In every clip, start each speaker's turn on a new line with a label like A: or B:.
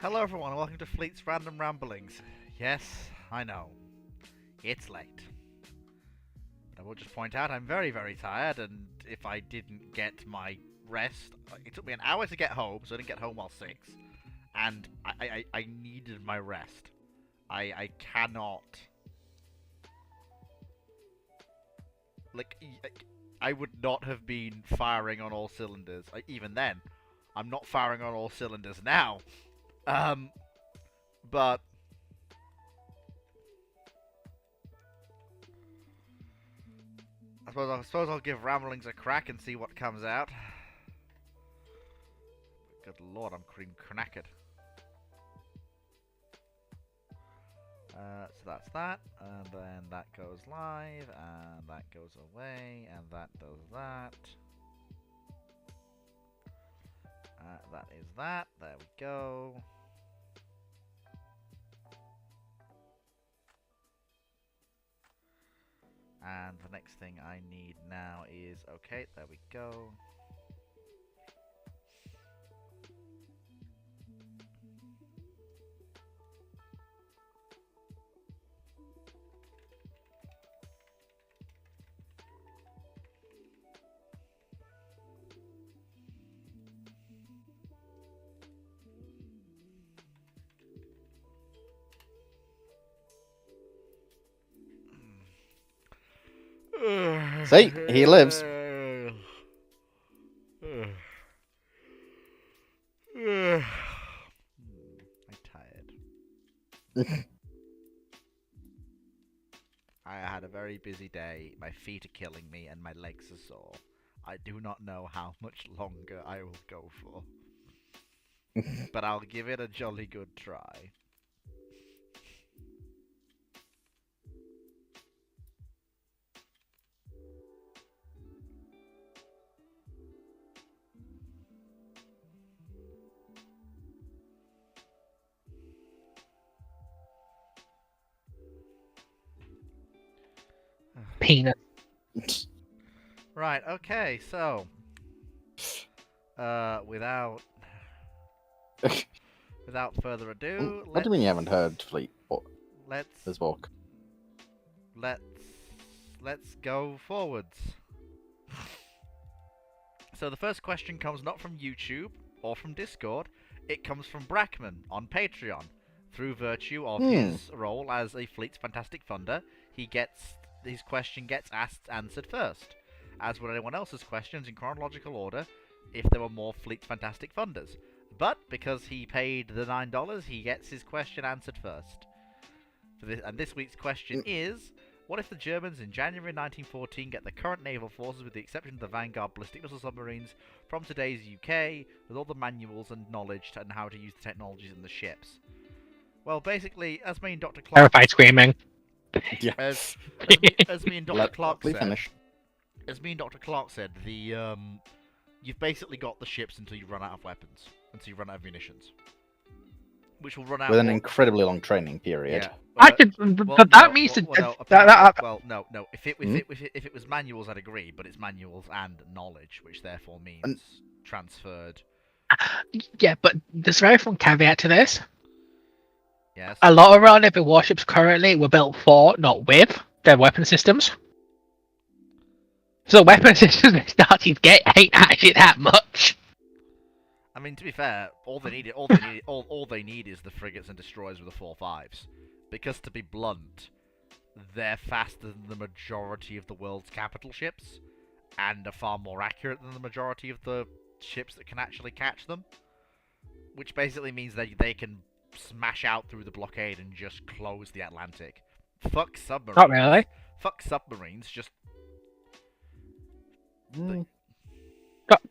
A: Hello everyone and welcome to Fleet's Random Ramblings. Yes, I know. It's late. I will just point out I'm very, very tired, and if I didn't get my rest... It took me an hour to get home, so I didn't get home while 6. And I needed my rest. I cannot... Like, I would not have been firing on all cylinders. Even then, I'm not firing on all cylinders now. But I suppose I'll give Ramblings a crack and see what comes out. Good lord, I'm knackered. So that's that, and then that goes live, and that goes away, and that does that. That is that. There we go. And the next thing I need now is... Okay, there we go.
B: See, he lives.
A: I'm tired. I had a very busy day. My feet are killing me and my legs are sore. I do not know how much longer I will go for. But I'll give it a jolly good try.
C: Peanut.
A: Right, okay, so... without further ado,
B: What do you mean you haven't heard Fleet? This walk.
A: Let's go forwards. So the first question comes not from YouTube or from Discord, it comes from Brackman on Patreon. Through virtue of his role as a Fleet's Fantastic Funder, his question gets answered first, as would anyone else's questions in chronological order if there were more Fleet's Fantastic Funders. But because he paid the $9, he gets his question answered first. And this week's question is: what if the Germans in January 1914 get the current naval forces, with the exception of the Vanguard ballistic missile submarines, from today's UK, with all the manuals and knowledge and how to use the technologies in the ships? Well, basically, as me and Dr. Clark...
C: Terrified screaming.
B: Yeah.
A: As me and Dr. Clark said... As me and Dr. Clark said, you've basically got the ships until you run out of weapons, until you run out of munitions, which will run out
B: with an incredibly long training period.
A: Yeah.
C: But that means
A: no. If it was manuals, I'd agree, but it's manuals and knowledge, which therefore means transferred.
C: Yeah, but there's a very fun caveat to this.
A: Yes.
C: A lot of round navy warships currently were built for, not with, their weapon systems. So the weapon systems they started get ain't actually that much.
A: I mean, to be fair, all they need is the frigates and destroyers with the 4.5s, because to be blunt, they're faster than the majority of the world's capital ships, and are far more accurate than the majority of the ships that can actually catch them. Which basically means that they can smash out through the blockade and just close the Atlantic. Fuck submarines.
C: Not really.
A: Fuck submarines. Just.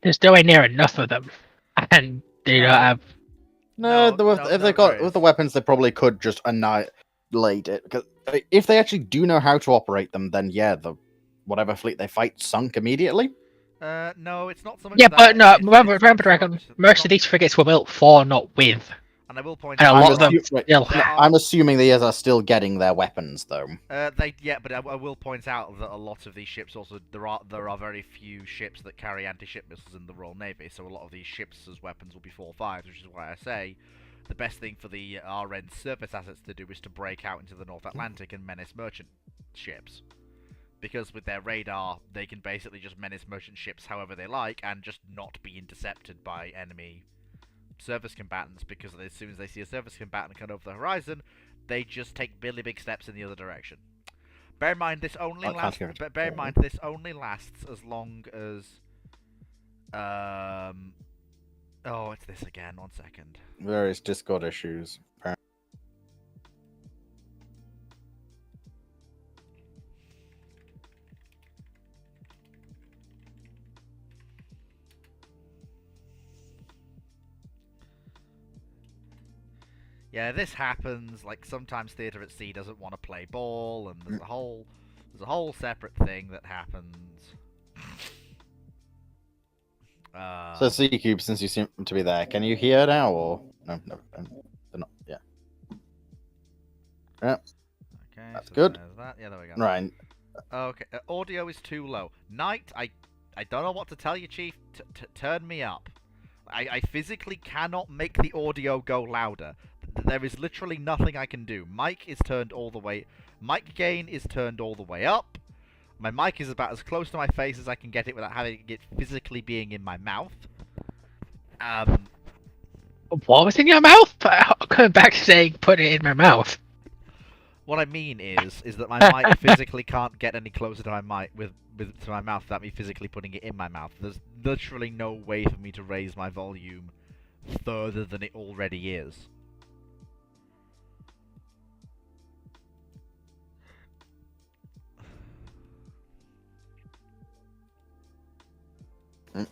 C: There's nowhere near enough of them, and they don't have.
B: If they got with the weapons, they probably could just annihilate it. Because if they actually do know how to operate them, then yeah, whatever fleet they fight sunk immediately.
A: No, it's not so much.
C: Yeah,
A: that.
C: but no. Remember, Dragon. Most of these frigates were built for, not with.
A: And I will point
C: And
A: out,
C: a lot of them.
B: I'm assuming these are still getting their weapons, though.
A: But I will point out that a lot of these ships also there are very few ships that carry anti-ship missiles in the Royal Navy. So a lot of these ships as weapons will be 4.5s, which is why I say the best thing for the RN surface assets to do is to break out into the North Atlantic and menace merchant ships. Because with their radar, they can basically just menace merchant ships however they like and just not be intercepted by enemy surface combatants, because as soon as they see a surface combatant come over the horizon, they just take really big steps in the other direction. Bear in mind this only lasts. Bear in mind this only lasts as long as. Oh, it's this again. 1 second.
B: Various Discord issues.
A: Yeah, this happens. Like sometimes Theatre at Sea doesn't want to play ball, and there's a whole separate thing that happens.
B: So C-Cube, since you seem to be there, can you hear now, or no? They're not. Yeah. Yeah.
A: Okay,
B: that's
A: so
B: good.
A: There's that. Yeah, there we go.
B: Right.
A: Okay, audio is too low. Knight, I don't know what to tell you, Chief. Turn me up. I physically cannot make the audio go louder. There is literally nothing I can do. Mic gain is turned all the way up. My mic is about as close to my face as I can get it without having it physically being in my mouth.
C: What was in your mouth? I'm coming back saying put it in my mouth.
A: What I mean is that my mic physically can't get any closer to my mic to my mouth without me physically putting it in my mouth. There's literally no way for me to raise my volume further than it already is. Let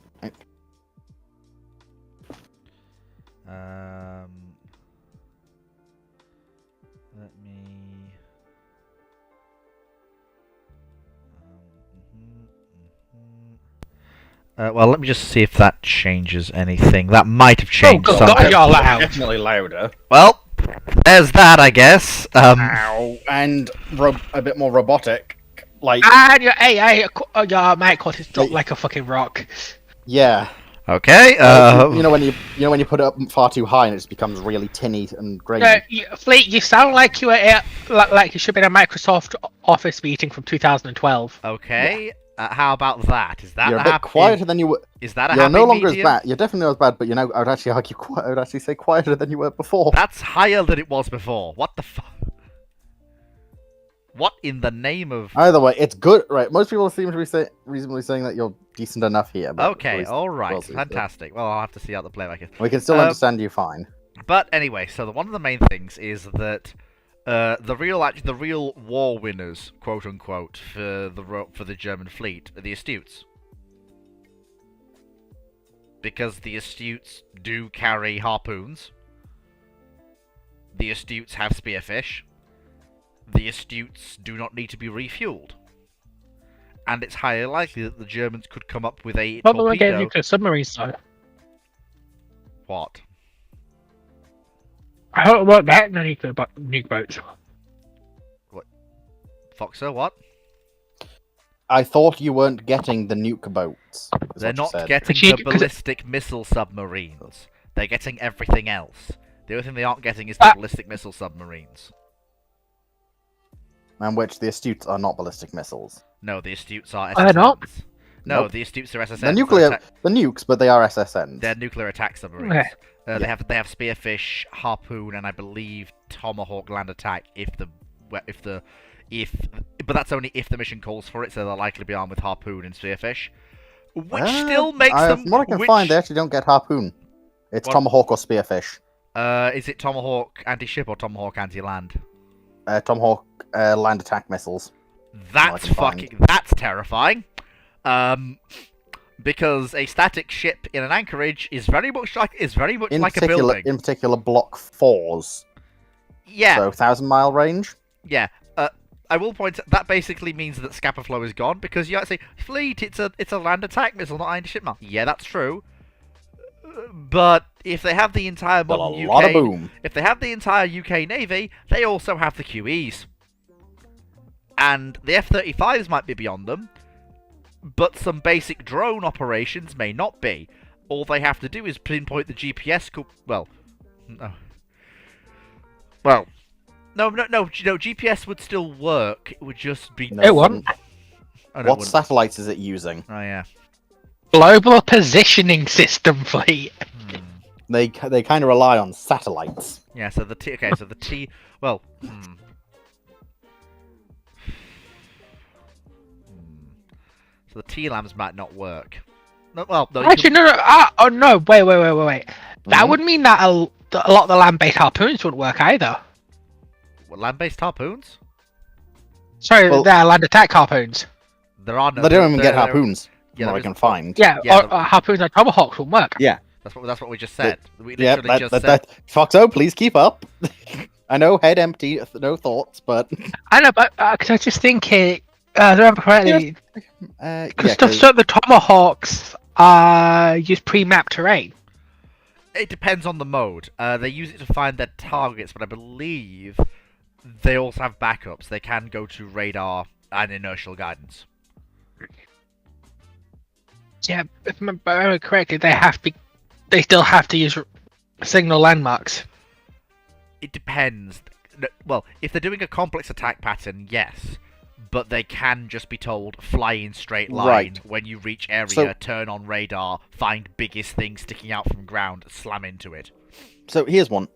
A: me. Well, let me just see if that changes anything. That might have changed
C: God,
A: something.
C: you're loud.
B: Definitely louder.
A: Well, there's that, I guess.
B: Ow. And a bit more robotic. Like.
C: And your AI, your mic cord is dropped like a fucking rock.
B: Yeah.
A: Okay.
B: You know when you put it up far too high and it just becomes really tinny and grainy.
C: Fleet, you sound like you were like you should be in a Microsoft Office meeting from 2012.
A: Okay.
B: Yeah.
A: How about that? Is that
B: You're a bit quieter than you were.
A: Is that a
B: You're
A: happy
B: no longer
A: medium?
B: as bad. You're definitely not as bad, but I would actually argue. I would actually say quieter than you were before.
A: That's higher than it was before. What the fuck? What in the name of?
B: Either way, it's good, right? Most people seem to be reasonably saying that you're decent enough here. But
A: Okay, all right, fantastic. Well, I'll have to see how the playback is.
B: We can still understand you fine.
A: But anyway, so one of the main things is that the real war winners, quote unquote, for the German fleet are the Astutes, because the Astutes do carry harpoons. The Astutes have spearfish. The Astutes do not need to be refueled. And it's highly likely that the Germans could come up with a
C: Probably
A: torpedo...
C: get nuclear submarines, though.
A: What?
C: I don't want that in the nuke boats.
A: What? Foxer, what?
B: I thought you weren't getting the nuke boats.
A: They're not getting the ballistic missile submarines. They're getting everything else. The only thing they aren't getting is the ballistic missile submarines.
B: And which the Astutes are not ballistic missiles.
A: No, the Astutes are SSNs.
C: Are they not?
A: No,
B: Nope.
A: the Astutes are SSNs.
B: The nukes, but they are SSNs.
A: They're nuclear attack submarines.
C: Okay.
A: They have Spearfish, Harpoon, and I believe Tomahawk land attack but that's only if the mission calls for it, so they'll likely be armed with Harpoon and Spearfish. Which still makes them...
B: From what I can find, they actually don't get Harpoon. It's Tomahawk or Spearfish.
A: Is it Tomahawk anti-ship or Tomahawk anti-land?
B: Tomahawk land attack missiles.
A: That's terrifying. Because a static ship in an anchorage is very much like a building.
B: In particular, Block 4s.
A: Yeah.
B: So 1,000-mile range.
A: Yeah. I will point out that basically means that Scapa Flow is gone, because you actually fleet. It's a land attack missile, not anti-ship missile. Yeah, that's true. But if they have the entire modern UK, if they have the entire UK Navy, they also have the QEs. And the F-35s might be beyond them, but some basic drone operations may not be. All they have to do is pinpoint the GPS... Well, no. Well, no. GPS would still work. It would just be.
B: No,
C: It won't.
A: Oh, no, it
B: what
A: wouldn't.
B: satellites is it using?
A: Oh yeah.
C: Global positioning system fleet.
B: They kind of rely on satellites.
A: Yeah. So the T. Okay. So the T. Well. So the T-lambs might not work. No, well, no.
C: Actually, no. Oh no! Wait. That
B: Mhm.
C: would mean that a lot of the land-based harpoons wouldn't work either.
A: What, land-based harpoons?
C: Sorry,
B: Well-
C: they're land attack harpoons.
A: There are no.
B: They don't even get
A: there-
B: harpoons,
A: yeah,
B: from what I
A: there
B: can
A: is-
B: find.
C: Yeah,
A: Yeah,
C: harpoons and tomahawks won't work.
B: Yeah.
A: That's what we just said. We
B: Yeah,
A: literally just said.
B: Foxo, please keep up. I know, head empty, no thoughts, but
C: I know, but because I was just thinking, I remember correctly, because the tomahawks use pre-map terrain.
A: It depends on the mode. They use it to find their targets, but I believe they also have backups. They can go to radar and inertial guidance.
C: Yeah, if I remember correctly, they still have to use signal landmarks.
A: It depends. Well, if they're doing a complex attack pattern, yes. But they can just be told, fly in straight line.
B: Right.
A: When you reach area,
B: So-
A: turn on radar, find biggest thing sticking out from ground, slam into it.
B: So here's one.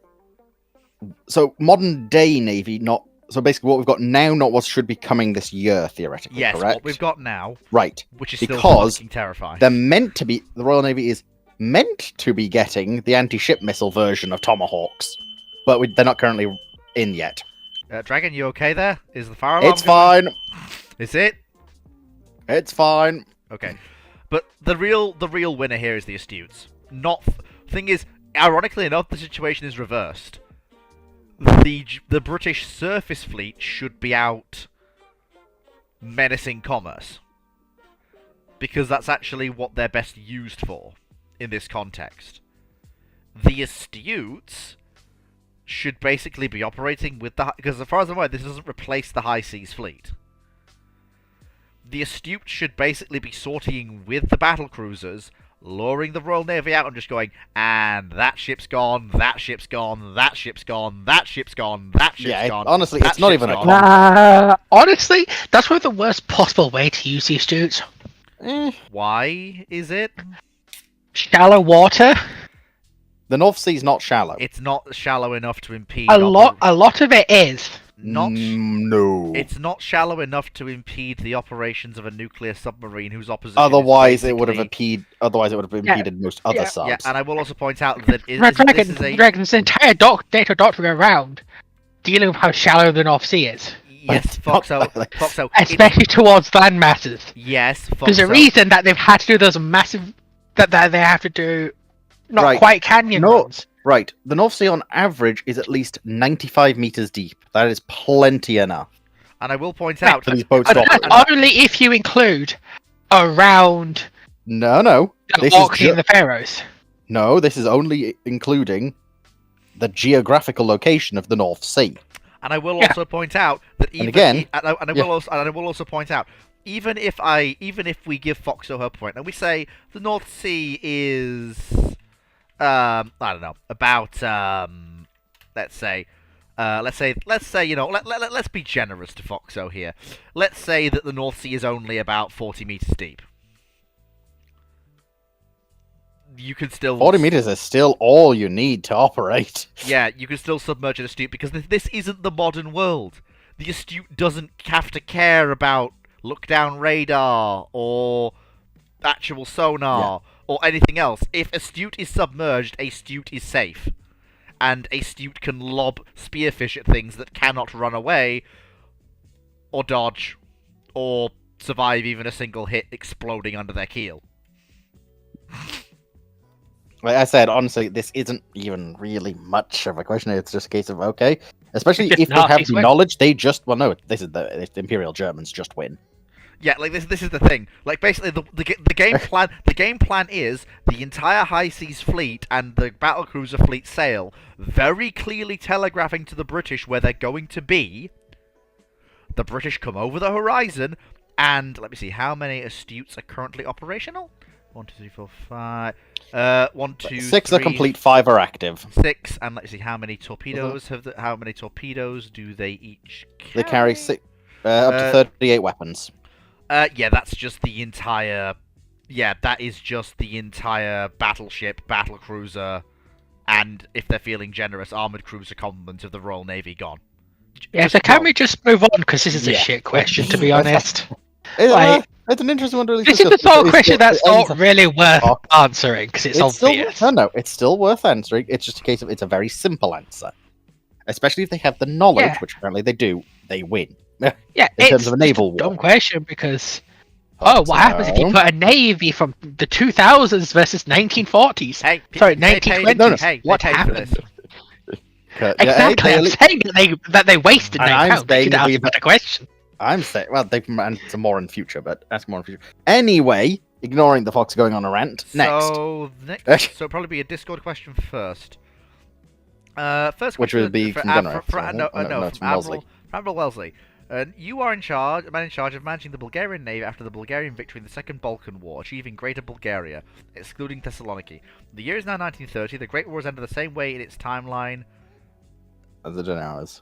B: So modern day Navy, not so basically what we've got now, not what should be coming this year, theoretically.
A: Yes,
B: correct?
A: what we've got now,
B: Right.
A: which is still
B: Because
A: fucking terrifying.
B: The Royal Navy is meant to be getting the anti-ship missile version of Tomahawks, but they're not currently in yet.
A: Dragon, you okay there? Is the fire alarm
B: It's fine.
A: Is it?
B: It's fine.
A: Okay. But the real winner here is the Astutes. Thing is, ironically enough, the situation is reversed. The British surface fleet should be out menacing commerce. Because that's actually what they're best used for in this context. The Astutes should basically be operating with because as far as I'm aware, this doesn't replace the High Seas fleet. The Astute should basically be sortying with the battle cruisers, luring the Royal Navy out and just going, and that ship's gone, that ship's gone, that ship's gone, that ship's gone, that ship's gone.
B: Honestly,
A: that
B: it's not
A: ship's
B: even a
A: gone.
C: Honestly, that's probably the worst possible way to use these dudes.
A: Why is it?
C: Shallow water.
B: The North Sea's not shallow.
A: It's not shallow enough to impede.
C: A lot of it is.
B: No.
A: It's not shallow enough to impede the operations of a nuclear submarine whose opposition.
B: Otherwise,
A: is
B: it would have
A: basically-
B: impeded. Otherwise, it would have impeded most other subs.
A: Yeah, and I will also point out that
C: Dragon's entire data doctrine around dealing with how shallow the North Sea is,
A: Yes, Foxo.
C: especially towards land masses.
A: Yes, Foxo.
C: There's a reason that they've had to do those massive that they have to do, not
B: Right.
C: quite canyon
B: No.
C: runs.
B: Right. The North Sea, on average, is at least 95 meters deep. That is plenty enough
A: And I will point out
B: for these boats to
C: And
B: operate.
C: that's only if you include around
B: No.
C: the
B: This is
C: Orkney and the Faroes.
B: No, this is only including the geographical location of the North Sea.
A: And I will also point out that even
B: again-
A: and I will also point out, even if we give Foxo her point and we say the North Sea is I don't know, about let's say you know, let's be generous to Foxo here. Let's say that the North Sea is only about 40 meters deep. You can still
B: 40 meters is still all you need to operate.
A: Yeah, you can still submerge an Astute because this isn't the modern world. The Astute doesn't have to care about look-down radar or actual sonar or anything else. If Astute is submerged, Astute is safe. And Astute can lob spearfish at things that cannot run away or dodge or survive even a single hit exploding under their keel.
B: Like I said, honestly, this isn't even really much of a question. It's just a case of, okay. Especially
C: Just
B: if they have
C: Nazis win.
B: knowledge, they just... Well, no, this is the Imperial Germans just win.
A: Yeah, like this is the thing. Like basically the game plan is the entire High Seas fleet and the battlecruiser fleet sail, very clearly telegraphing to the British where they're going to be. The British come over the horizon and let me see how many Astutes are currently operational. 1, 2, 3, 4, 5. 1, 2,
B: 6
A: 3,
B: are complete, 5 are active.
A: 6, and let's see how many torpedoes how many torpedoes do they each carry?
B: They carry up to 38 weapons.
A: Yeah, that's just the entire. Yeah, that is just the entire battleship, battlecruiser, and if they're feeling generous, armored cruiser complement of the Royal Navy gone.
C: Yeah, so can we just move on? Because this is a shit question, to be honest.
B: It's an interesting one to really
C: This is the sort of question that's not really worth answering, because it's obvious.
B: No, it's still worth answering. It's just a case of it's a very simple answer. Especially if they have the knowledge, which apparently they do, they win.
C: Yeah,
B: in terms of a naval war.
C: Dumb question, because... what happens if you put a navy from the 2000s versus 1940s? Sorry, 1920s. What happens? Exactly, I'm saying that they wasted £9. They should ask a better question.
B: I'm saying, well, they can answer more in future, but ask more in future. Anyway, ignoring the Fox going on a rant,
A: so it'll probably be a Discord question first. First question,
B: which would be from
A: Admiral Wellesley. You are a man in charge of managing the Bulgarian navy after the Bulgarian victory in the Second Balkan War, achieving Greater Bulgaria, excluding Thessaloniki. The year is now 1930. The Great War has ended the same way in its timeline
B: as the Genoas.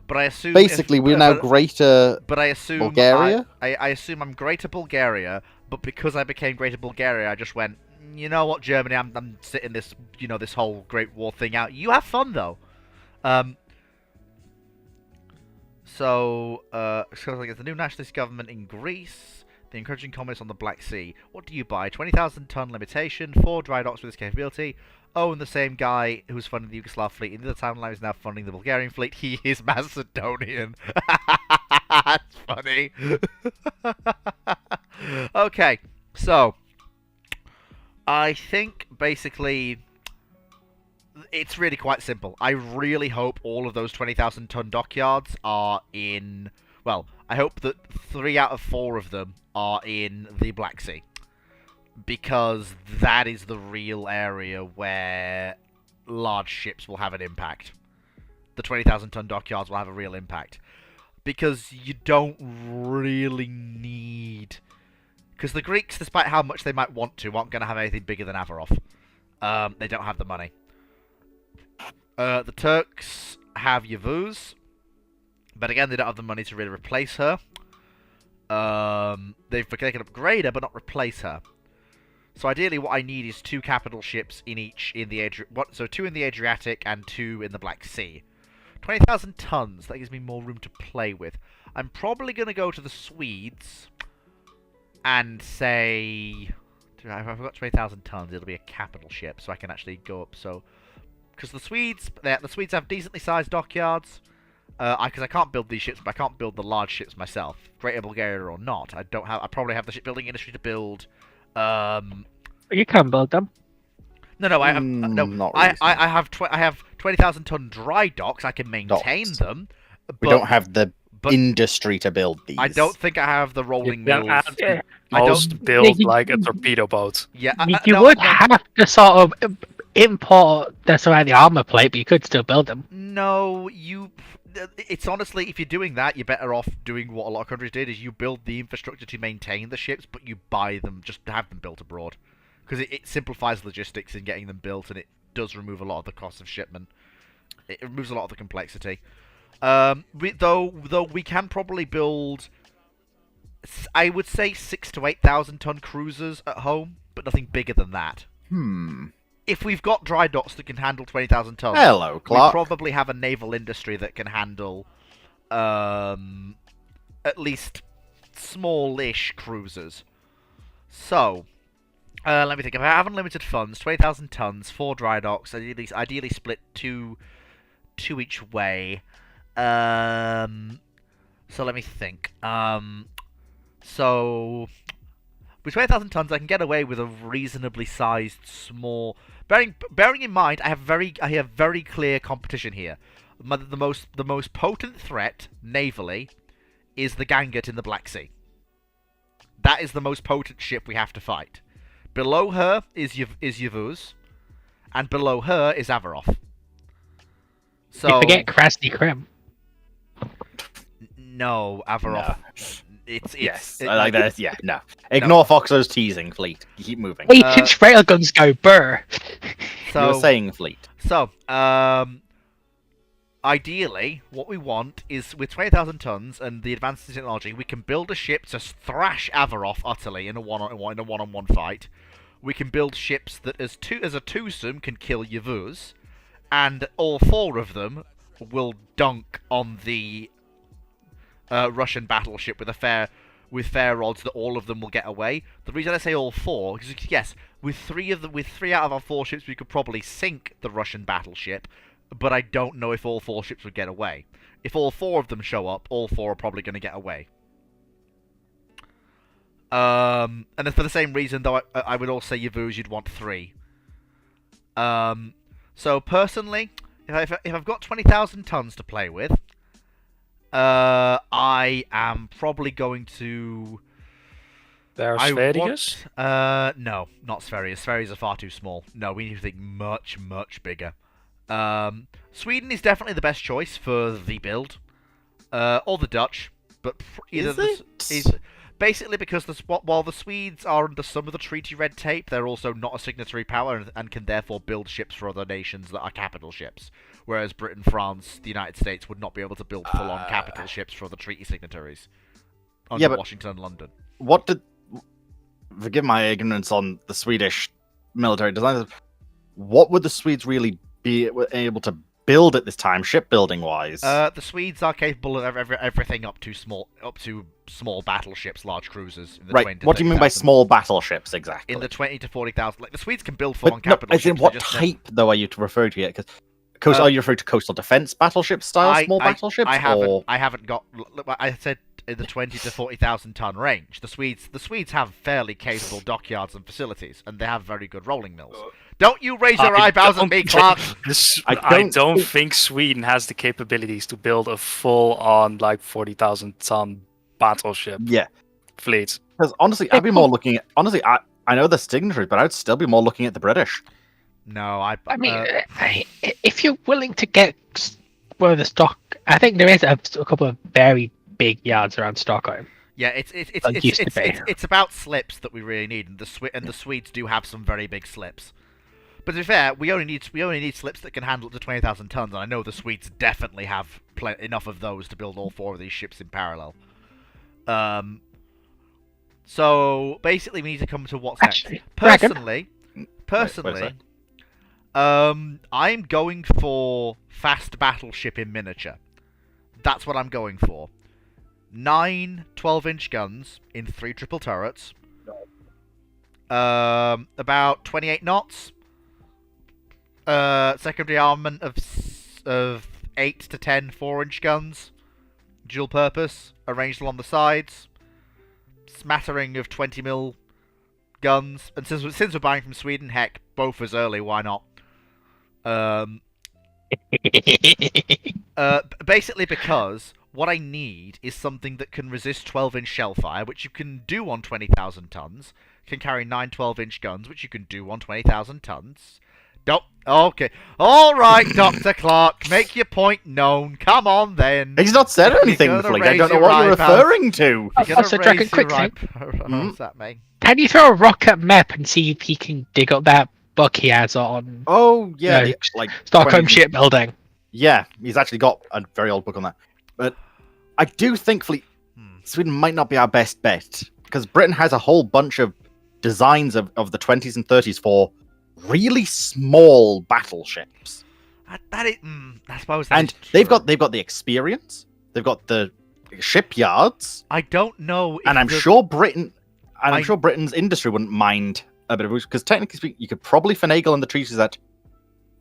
A: But I assume
B: basically we're now Greater.
A: But I assume
B: Bulgaria.
A: I assume I'm Greater Bulgaria, but because I became Greater Bulgaria, I just went. You know what, Germany? I'm sitting this this whole Great War thing out. You have fun though. So it's the new nationalist government in Greece. They're encouraging commerce on the Black Sea. What do you buy? 20,000-ton limitation, 4 dry docks with this capability. Oh, and the same guy who's funding the Yugoslav fleet in the other timeline is now funding the Bulgarian fleet. He is Macedonian. That's funny. Okay, so I think basically it's really quite simple. I really hope all of those 20,000-ton dockyards are in... Well, I hope that 3 out of 4 of them are in the Black Sea. Because that is the real area where large ships will have an impact. The 20,000-ton dockyards will have a real impact. Because you don't really need... Because the Greeks, despite how much they might want to, aren't going to have anything bigger than Avarov. They don't have the money. The Turks have Yavuz, but again, they don't have the money to really replace her. They can upgrade her, but not replace her. So ideally, what I need is 2 capital ships in the so 2 in the Adriatic and 2 in the Black Sea. 20,000 tons. That gives me more room to play with. I'm probably going to go to the Swedes and say, if I've got 20,000 tons, it'll be a capital ship, so I can actually go up. So. Because the Swedes have decently sized dockyards. Because I can't build these ships, but I can't build the large ships myself, Greater Bulgaria or not. I probably have the shipbuilding industry to build.
C: You can build them.
A: No, I have 20,000-ton dry docks. I can maintain them.
B: We don't have the industry to build these.
A: I don't think I have the rolling mills.
D: Most build like a torpedo boat.
A: Yeah,
C: you would have to sort of import the armor plate, but you could still build them.
A: No, it's honestly, if you're doing that, you're better off doing what a lot of countries did, is you build the infrastructure to maintain the ships, but you buy them, just to have them built abroad. Because it simplifies logistics in getting them built, and it does remove a lot of the cost of shipment. It removes a lot of the complexity. Though we can probably build, I would say 6,000 to 8,000 ton cruisers at home, but nothing bigger than that. If we've got dry docks that can handle 20,000 tons,
B: hello, Clark.
A: We probably have a naval industry that can handle at least small-ish cruisers. So, let me think. If I have unlimited funds, 20,000 tons, 4 dry docks, ideally split two each way. So let me think. So with 20,000 tons, I can get away with a reasonably sized small. Bearing in mind, I have very clear competition here. The most potent threat navally is the Gangat in the Black Sea. That is the most potent ship we have to fight. Below her is Yavuz, and below her is Avarov. So
C: you forget Krasny Krim.
A: No, Avarov.
B: I like that. Yeah, no. Ignore Foxo's teasing, Fleet. Keep moving.
C: 8-inch railguns go burr.
B: You were saying, Fleet.
A: So, ideally, what we want is, with 20,000 tons and the advances in technology, we can build a ship to thrash Averoth utterly in a one-on-one fight. We can build ships that, as a twosome, can kill Yavuz, and all 4 of them will dunk on the Russian battleship with fair odds that all of them will get away. The reason I say all 4 is because, yes, with 3 out of our 4 ships, we could probably sink the Russian battleship. But I don't know if all 4 ships would get away. If all 4 of them show up, all 4 are probably going to get away. And then for the same reason, though, I would also say Yavuz, you'd want 3. So personally, if I've got 20,000 tons to play with, I am probably going to...
D: Spherius?
A: No, not Spherius. Spherius are far too small. No, we need to think much, much bigger. Sweden is definitely the best choice for the build, or the Dutch, but is basically because while the Swedes are under some of the treaty red tape, they're also not a signatory power and can therefore build ships for other nations that are capital ships, whereas Britain, France, the United States would not be able to build full-on capital ships for other treaty signatories under Washington and London.
B: Forgive my ignorance on the Swedish military design. What would the Swedes really be able to build at this time, shipbuilding wise?
A: The Swedes are capable of everything up to small battleships, large cruisers. In the 20 to
B: what do you mean by small battleships exactly?
A: In the 20 to 40,000, like the Swedes can build full-on capital ships.
B: What type though are you referring to yet? Because are you referring to coastal defense battleship style small battleships?
A: I haven't got. I said in the 20 to 40,000 ton range. The Swedes have fairly capable dockyards and facilities, and they have very good rolling mills. Don't you raise your eyebrows at me, Clark!
D: I don't think Sweden has the capabilities to build a full-on, 40,000 ton battleship fleet.
B: Because honestly, I'd be more looking at... Honestly, I know the signatories, but I'd still be more looking at the British.
A: No, I
C: mean, if you're willing to get one of the stock... I think there is a couple of very big yards around Stockholm.
A: Yeah, it's about slips that we really need, and the Swedes do have some very big slips. But to be fair, we only need slips that can handle up to 20,000 tons, and I know the Swedes definitely have enough of those to build all 4 of these ships in parallel. So basically, we need to come to what's next. Personally, I'm going for fast battleship in miniature. That's what I'm going for. 9 12-inch guns in 3 triple turrets. About 28 knots. Secondary armament of 8 to 10 4-inch guns, dual purpose, arranged along the sides. Smattering of 20mm guns, and since we're buying from Sweden, heck, both as early. Why not? Basically, because what I need is something that can resist 12-inch shellfire, which you can do on 20,000 tons. Can carry 9 12-inch guns, which you can do on 20,000 tons. Okay. All right, Dr. Clark, make your point known. Come on, then.
B: He's not said anything, Fleet. I don't know what you're referring to.
C: Also, Dragon, quick thing.
A: What's that mean?
C: Can you throw a rock at Mep and see if he can dig up that book he has on?
B: Oh, yeah.
C: Stockholm shipbuilding.
B: Yeah, he's actually got a very old book on that. But I do think Sweden might not be our best bet, because Britain has a whole bunch of designs of the 20s and 30s for really small battleships.
A: I suppose.
B: And they've got the experience. They've got the shipyards.
A: I don't know.
B: And I'm sure Britain's industry wouldn't mind a bit of because technically speaking, you could probably finagle on the treaties that.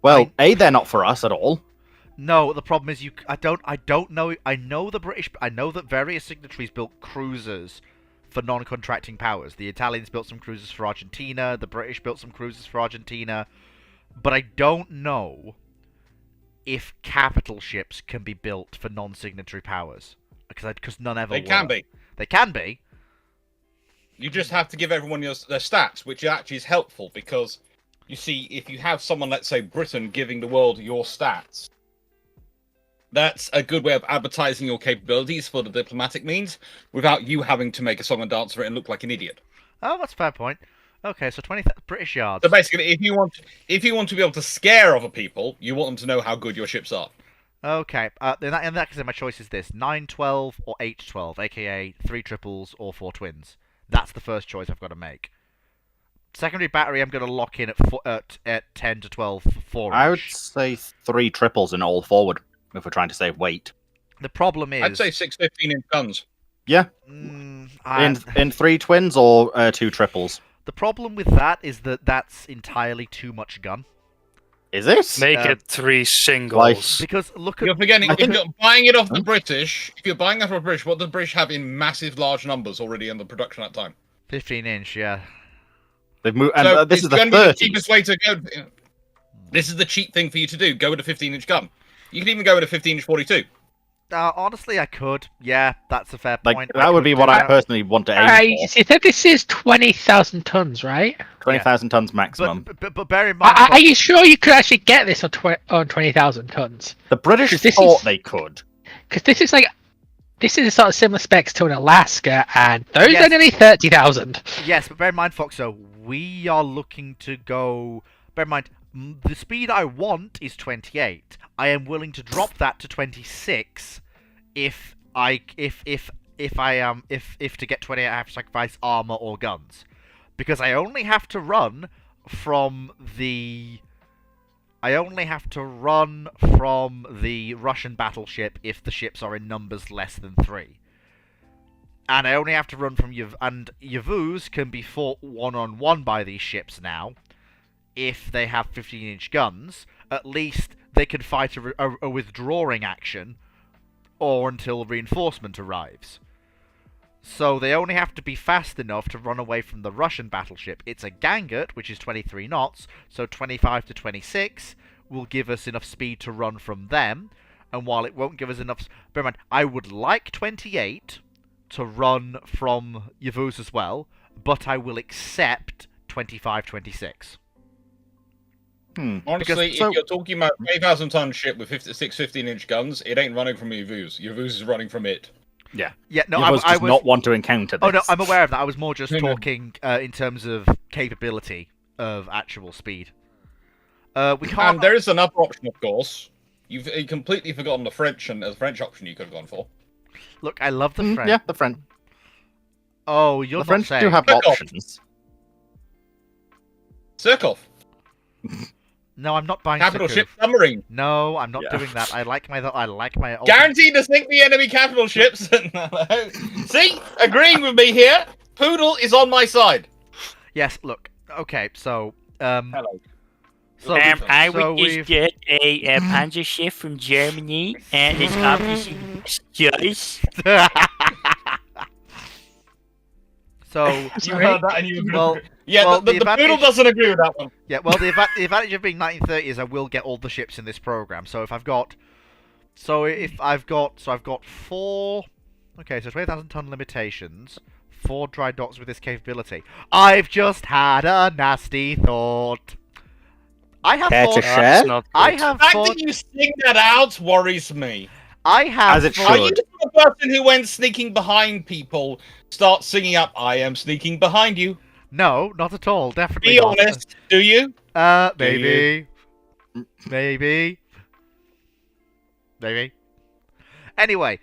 B: Well, they're not for us at all.
A: No, the problem is I don't know. I know that various signatories built cruisers for non-contracting powers. The Italians built some cruisers for Argentina. The British built some cruisers for Argentina. But I don't know if capital ships can be built for non-signatory powers. Because none ever were. They can be.
E: You just have to give everyone their stats, which actually is helpful, because, you see, if you have someone, let's say Britain, giving the world your stats, that's a good way of advertising your capabilities for the diplomatic means without you having to make a song and dance for it and look like an idiot.
A: Oh, that's a fair point. Okay, so 20 British yards.
E: So basically, if you want to be able to scare other people, you want them to know how good your ships are.
A: Okay, in that case, my choice is this: 9-12 or 8-12, aka 3 triples or 4 twins. That's the first choice I've got to make. Secondary battery, I'm going to lock in at 10 to 12 for 4-inch.
B: I would say 3 triples and all forward if we're trying to save weight.
A: The problem is...
E: I'd say 6 15-inch guns.
B: Yeah. In 3 twins or 2 triples.
A: The problem with that is that that's entirely too much gun.
B: Is it?
D: Make it 3 singles.
A: Because look at...
E: You're forgetting, if you're buying it off the British, what do the British have in massive, large numbers already in the production at that time?
A: 15-inch, yeah.
B: They've moved, and
E: So
B: this is the
E: going to
B: 30s.
E: be the cheapest way to go. This is the cheap thing for you to do. Go with a 15-inch gun. You can even go with a 15-inch 42.
A: Honestly, I could. Yeah, that's a fair
B: Like,
A: point.
B: that would be what I personally want to aim for.
C: You said this is 20,000 tons, right?
B: 20,000 tons maximum.
A: But bear in mind...
C: Are you sure you could actually get this on 20,000 tons?
B: The British thought they could.
C: Because this is sort of similar specs to an Alaska, and those are nearly 30,000.
A: Yes, but bear in mind, Foxo, we are looking to go... Bear in mind, the speed I want is 28. I am willing to drop that to 26 if to get 28 I have to sacrifice armor or guns, because I only have to run from the Russian battleship if the ships are in numbers less than 3. And I only have to run from Yavuz can be fought one-on-one by these ships now. If they have 15-inch guns, at least they can fight a withdrawing action or until reinforcement arrives. So they only have to be fast enough to run away from the Russian battleship. It's a Gangert, which is 23 knots, so 25 to 26 will give us enough speed to run from them. And while it won't give us enough... Bear in mind, I would like 28 to run from Yavuz as well, but I will accept 25-26.
E: Honestly, if you're talking about 8,000-ton ship with 6 15-inch guns, it ain't running from Yavuz. Yavuz is running from it.
B: Yeah.
A: No,
B: I was not want to encounter this.
A: Oh no, I'm aware of that. I was more just talking in terms of capability of actual speed. We can't.
E: And there is another option, of course. You've completely forgotten the French and the French option you could have gone for.
A: Look, I love the French.
B: Yeah, the French.
A: Oh, you're
B: the French
A: saying...
B: do have options.
E: Surkov.
A: No, I'm not buying
E: capital
A: Surkov.
E: ship submarine.
A: No, I'm not doing that. I like my old...
E: Guaranteed to sink the enemy capital ships. See, agreeing with me here. Poodle is on my side.
A: Yes. Look. Okay. So.
E: Hello.
A: So
F: I would just get a Panzer ship from Germany, and it's obviously choice.
A: So
E: you heard that, and you
A: well,
E: yeah.
A: Well,
E: the Poodle doesn't agree with that one.
A: Yeah. Well, the advantage of being 1930 is I will get all the ships in this program. So I've got 4. Okay, so 20,000 ton limitations. 4 dry docks with this capability. I've just had a nasty thought. I have
B: Care
A: thought.
B: to share?
A: I have
E: The fact
A: thought.
E: that you sing that out worries me.
A: I have.
B: As it
A: thought.
E: Are you
B: should.
E: the person who, when sneaking behind people, starts singing up, "I am sneaking behind you"?
A: No, not at all. Definitely
E: Be
A: not.
E: honest. Do you?
A: Maybe. Maybe. Anyway,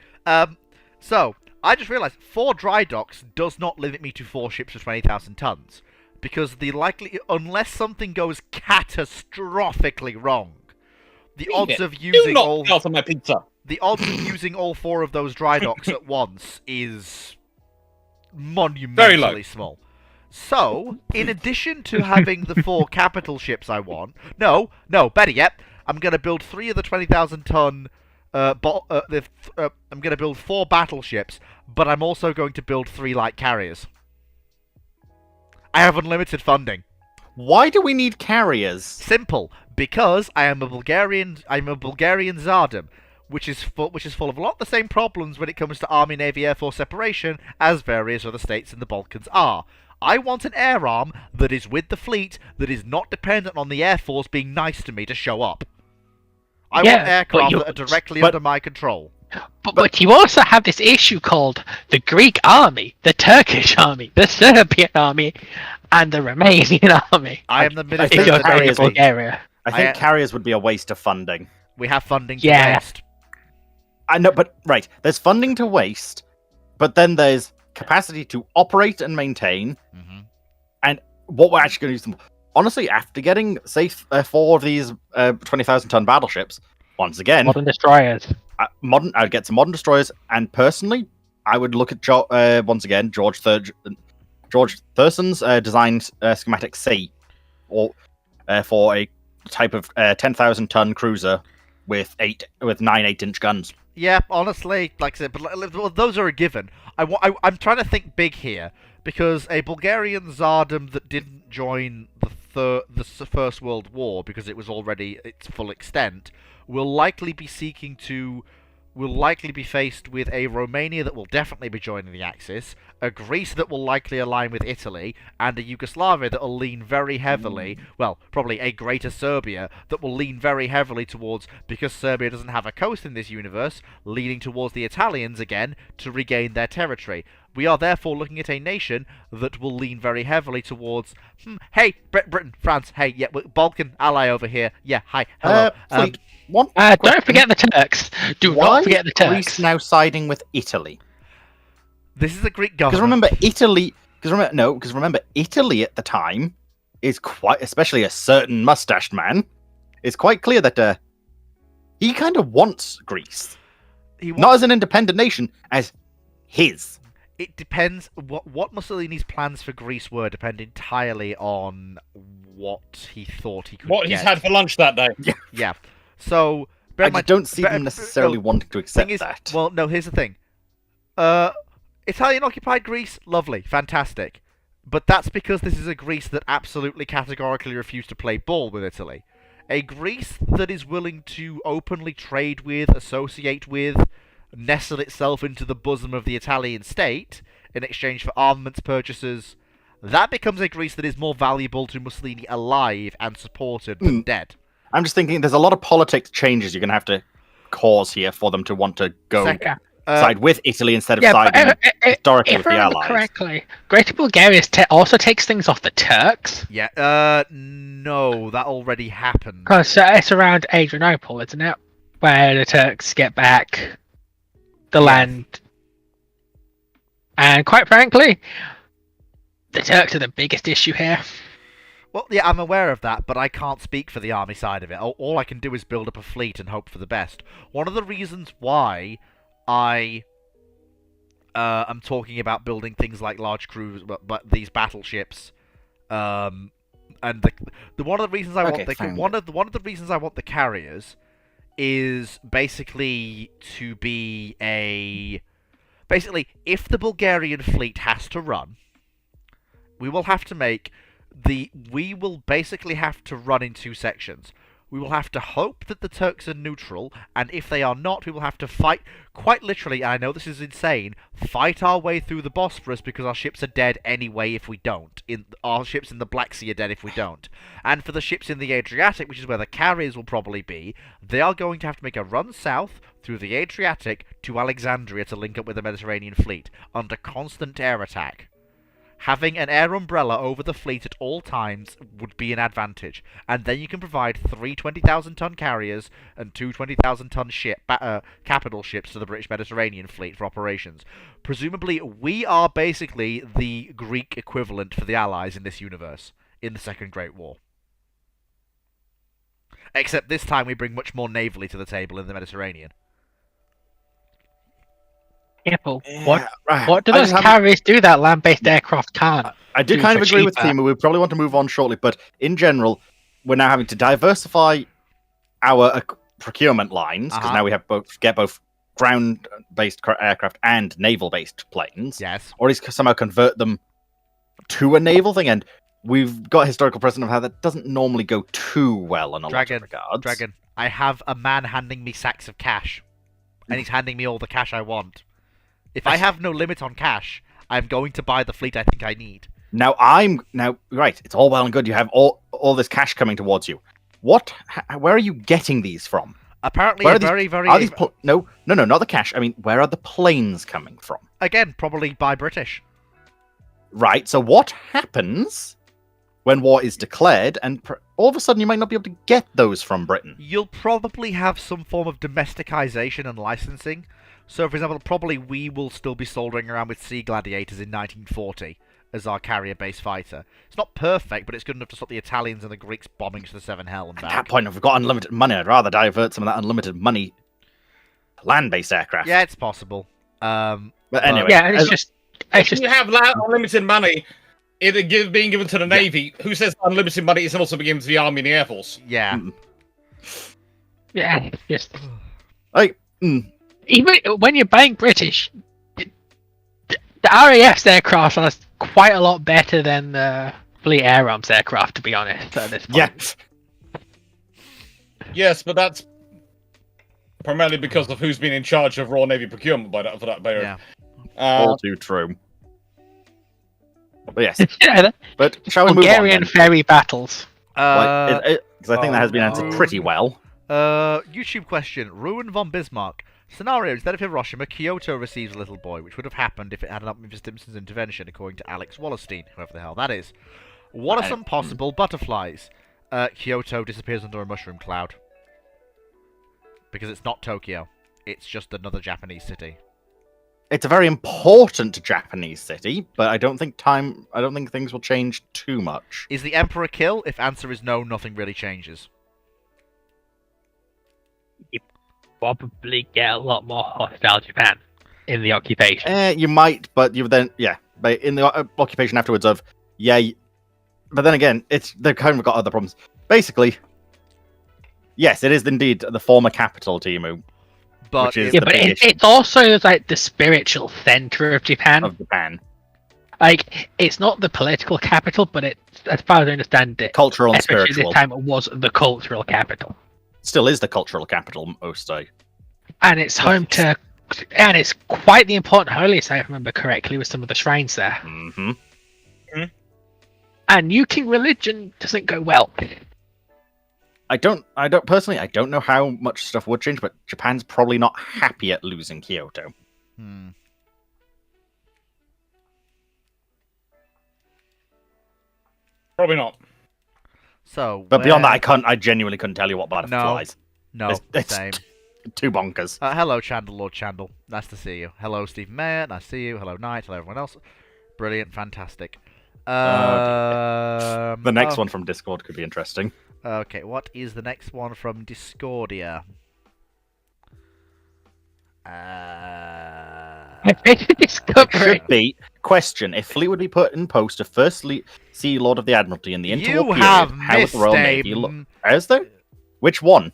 A: so I just realised 4 dry docks does not limit me to 4 ships of 20,000 tons, because unless something goes catastrophically wrong, the odds of using all
E: out of my pizza.
A: The odds of using all 4 of those dry docks at once is monumentally small. So, in addition to having the 4 capital ships I want, better yet, I'm going to build 3 of the 20,000 ton. I'm going to build 4 battleships, but I'm also going to build 3 light carriers. I have unlimited funding.
B: Why do we need carriers?
A: Simple, because I am a Bulgarian. I'm a Bulgarian Tsardom, which is full of a lot of the same problems when it comes to Army, Navy, Air Force separation as various other states in the Balkans are. I want an air arm that is with the fleet, that is not dependent on the Air Force being nice to me to show up. I want aircraft that are directly under my control.
C: But you also have this issue called the Greek army, the Turkish army, the Serbian army, and the Romanian army.
A: I am the minister
C: if you're
A: of
C: going to Bulgaria.
B: I think carriers would be a waste of funding.
A: We have funding to waste.
B: I know, but right, there's funding to waste, but then there's capacity to operate and maintain, and what we're actually going to use them. Honestly, after getting, say, 4 of these 20,000-ton battleships, once again,
C: modern destroyers.
B: I'd get some modern destroyers, and personally, I would look at once again George Thurston's designed schematic C, or for a type of 10,000-ton cruiser with 9 8-inch guns.
A: Yeah, honestly, like I said, but those are a given. I'm trying to think big here, because a Bulgarian Tsardom that didn't join the First World War because it was already its full extent will likely be faced with a Romania that will definitely be joining the Axis, a Greece that will likely align with Italy, and a Yugoslavia that will lean very heavily, well, probably a Greater Serbia that will lean very heavily towards, because Serbia doesn't have a coast in this universe, leaning towards the Italians again to regain their territory. We are therefore looking at a nation that will lean very heavily towards, hey, Britain, France, hey, yeah, Balkan ally over here, yeah, hi, hello.
C: Don't forget the Turks. Do not forget the Turks.
B: Why is Greece now siding with Italy?
A: This is a Greek government.
B: Because remember, Italy at the time is quite, especially a certain mustached man, is quite clear that he kind of wants Greece. Not as an independent nation, as his.
A: It depends. What Mussolini's plans for Greece were depend entirely on what he thought he could
E: What
A: get.
E: he's had for lunch that day.
A: Yeah. So,
B: I don't see him necessarily wanting to accept that.
A: Well, no, here's the thing. Italian-occupied Greece, lovely, fantastic. But that's because this is a Greece that absolutely categorically refused to play ball with Italy. A Greece that is willing to openly trade with, associate with, nestle itself into the bosom of the Italian state in exchange for armaments purchases, that becomes a Greece that is more valuable to Mussolini alive and supported than dead.
B: I'm just thinking there's a lot of politics changes you're going to have to cause here for them to want to go side with Italy instead of siding historically with the Allies.
C: Correctly, Greater Bulgaria also takes things off the Turks.
A: Yeah, no, that already happened.
C: Because it's around Adrianople, isn't it? Where the Turks get back the land. And quite frankly, the Turks are the biggest issue here.
A: Well, yeah, I'm aware of that, but I can't speak for the army side of it. All I can do is build up a fleet and hope for the best. One of the reasons why I am talking about building things like large crews, but these battleships, and one of the reasons I want the reasons I want the carriers is basically to be if the Bulgarian fleet has to run, we will basically have to run in 2 sections. We will have to hope that the Turks are neutral, and if they are not, we will have to fight, quite literally, and I know this is insane, fight our way through the Bosphorus because our ships are dead anyway if we don't. Our ships in the Black Sea are dead if we don't. And for the ships in the Adriatic, which is where the carriers will probably be, they are going to have to make a run south through the Adriatic to Alexandria to link up with the Mediterranean fleet, under constant air attack. Having an air umbrella over the fleet at all times would be an advantage, and then you can provide 3 20,000-ton carriers and 2 20,000-ton capital ships to the British Mediterranean fleet for operations. Presumably, we are basically the Greek equivalent for the Allies in this universe, in the Second Great War. Except this time we bring much more navally to the table in the Mediterranean.
C: Yeah, but what do those carriers do that land-based aircraft can't?
B: I do kind of agree with Timo. We probably want to move on shortly, but in general, we're now having to diversify our procurement lines, because now we have both ground-based aircraft and naval-based planes.
A: Yes.
B: Or at least somehow convert them to a naval thing, and we've got historical precedent of how that doesn't normally go too well in a lot of regards.
A: Dragon, I have a man handing me sacks of cash, and he's handing me all the cash I want. If I have no limit on cash, I'm going to buy the fleet I think I need.
B: Now, right, it's all well and good. You have all this cash coming towards you. Where are you getting these from?
A: Apparently,
B: Where
A: very.
B: Are these no, not the cash. I mean, where are the planes coming from?
A: Again, probably by British.
B: Right. So what happens when war is declared, and all of a sudden you might not be able to get those from Britain?
A: You'll probably have some form of domesticization and licensing. So, for example, probably we will still be soldering around with Sea Gladiators in 1940 as our carrier-based fighter. It's not perfect, but it's good enough to stop the Italians and the Greeks bombing to the Seven Hell and back.
B: At that point, if we've got unlimited money, I'd rather divert some of that unlimited money to land-based aircraft.
A: Yeah, it's possible.
B: But anyway,
C: yeah, and it's just
E: you have unlimited money. It being given to the Navy. Who says unlimited money isn't also being given to the Army and the Air Force?
A: Yeah.
C: Yeah, just
B: like
C: even when you're buying British, the RAF's aircraft are quite a lot better than the Fleet Air Arms aircraft, to be honest. At this point.
B: Yes.
E: Yes, but that's primarily because of who's been in charge of Royal Navy procurement for that period.
A: Yeah.
B: All too true. But yes.
C: Yeah,
B: but shall we move on?
C: Bulgarian ferry battles.
B: Because I think that has been answered pretty well.
A: YouTube question. Ruin von Bismarck. Scenario, instead of Hiroshima, Kyoto receives a little boy, which would have happened if it had not been for Stimson's intervention, according to Alex Wallerstein, whoever the hell that is. What are some possible butterflies? Kyoto disappears under a mushroom cloud. Because it's not Tokyo. It's just another Japanese city.
B: It's a very important Japanese city, but I don't think things will change too much.
A: Is the Emperor kill? If answer is no, nothing really changes.
C: You probably get a lot more hostile Japan in the occupation.
B: You might, but you then but in the occupation afterwards of but then again, they've kind of got other problems. Basically, yes, it is indeed the former capital, Timu.
A: But
C: it's also like the spiritual center of Japan. Like, it's not the political capital, but it's, as far as I understand it,
B: cultural and spiritual.
C: This time it was the cultural capital.
B: Still is the cultural capital most day.
C: And it's home to, and it's quite the important holy site, if I remember correctly, with some of the shrines there.
B: Mm-hmm.
C: And nuking religion doesn't go well.
B: I don't know how much stuff would change, but Japan's probably not happy at losing Kyoto.
E: Probably not.
A: So,
B: but beyond that, I genuinely couldn't tell you what butterflies.
A: No,
B: it's
A: same.
B: Too bonkers.
A: Hello, Chandler, Lord Chandler. Nice to see you. Hello, Stephen Mayer. Nice to see you. Hello, Knight. Hello, everyone else. Brilliant, fantastic.
B: The next one from Discord could be interesting.
A: Okay, what is the next one from Discordia?
B: It should be question: if Fleet would be put in post to first Sea Lord of the Admiralty in the interwar period, how would the Royal Navy look? Has there? Which one?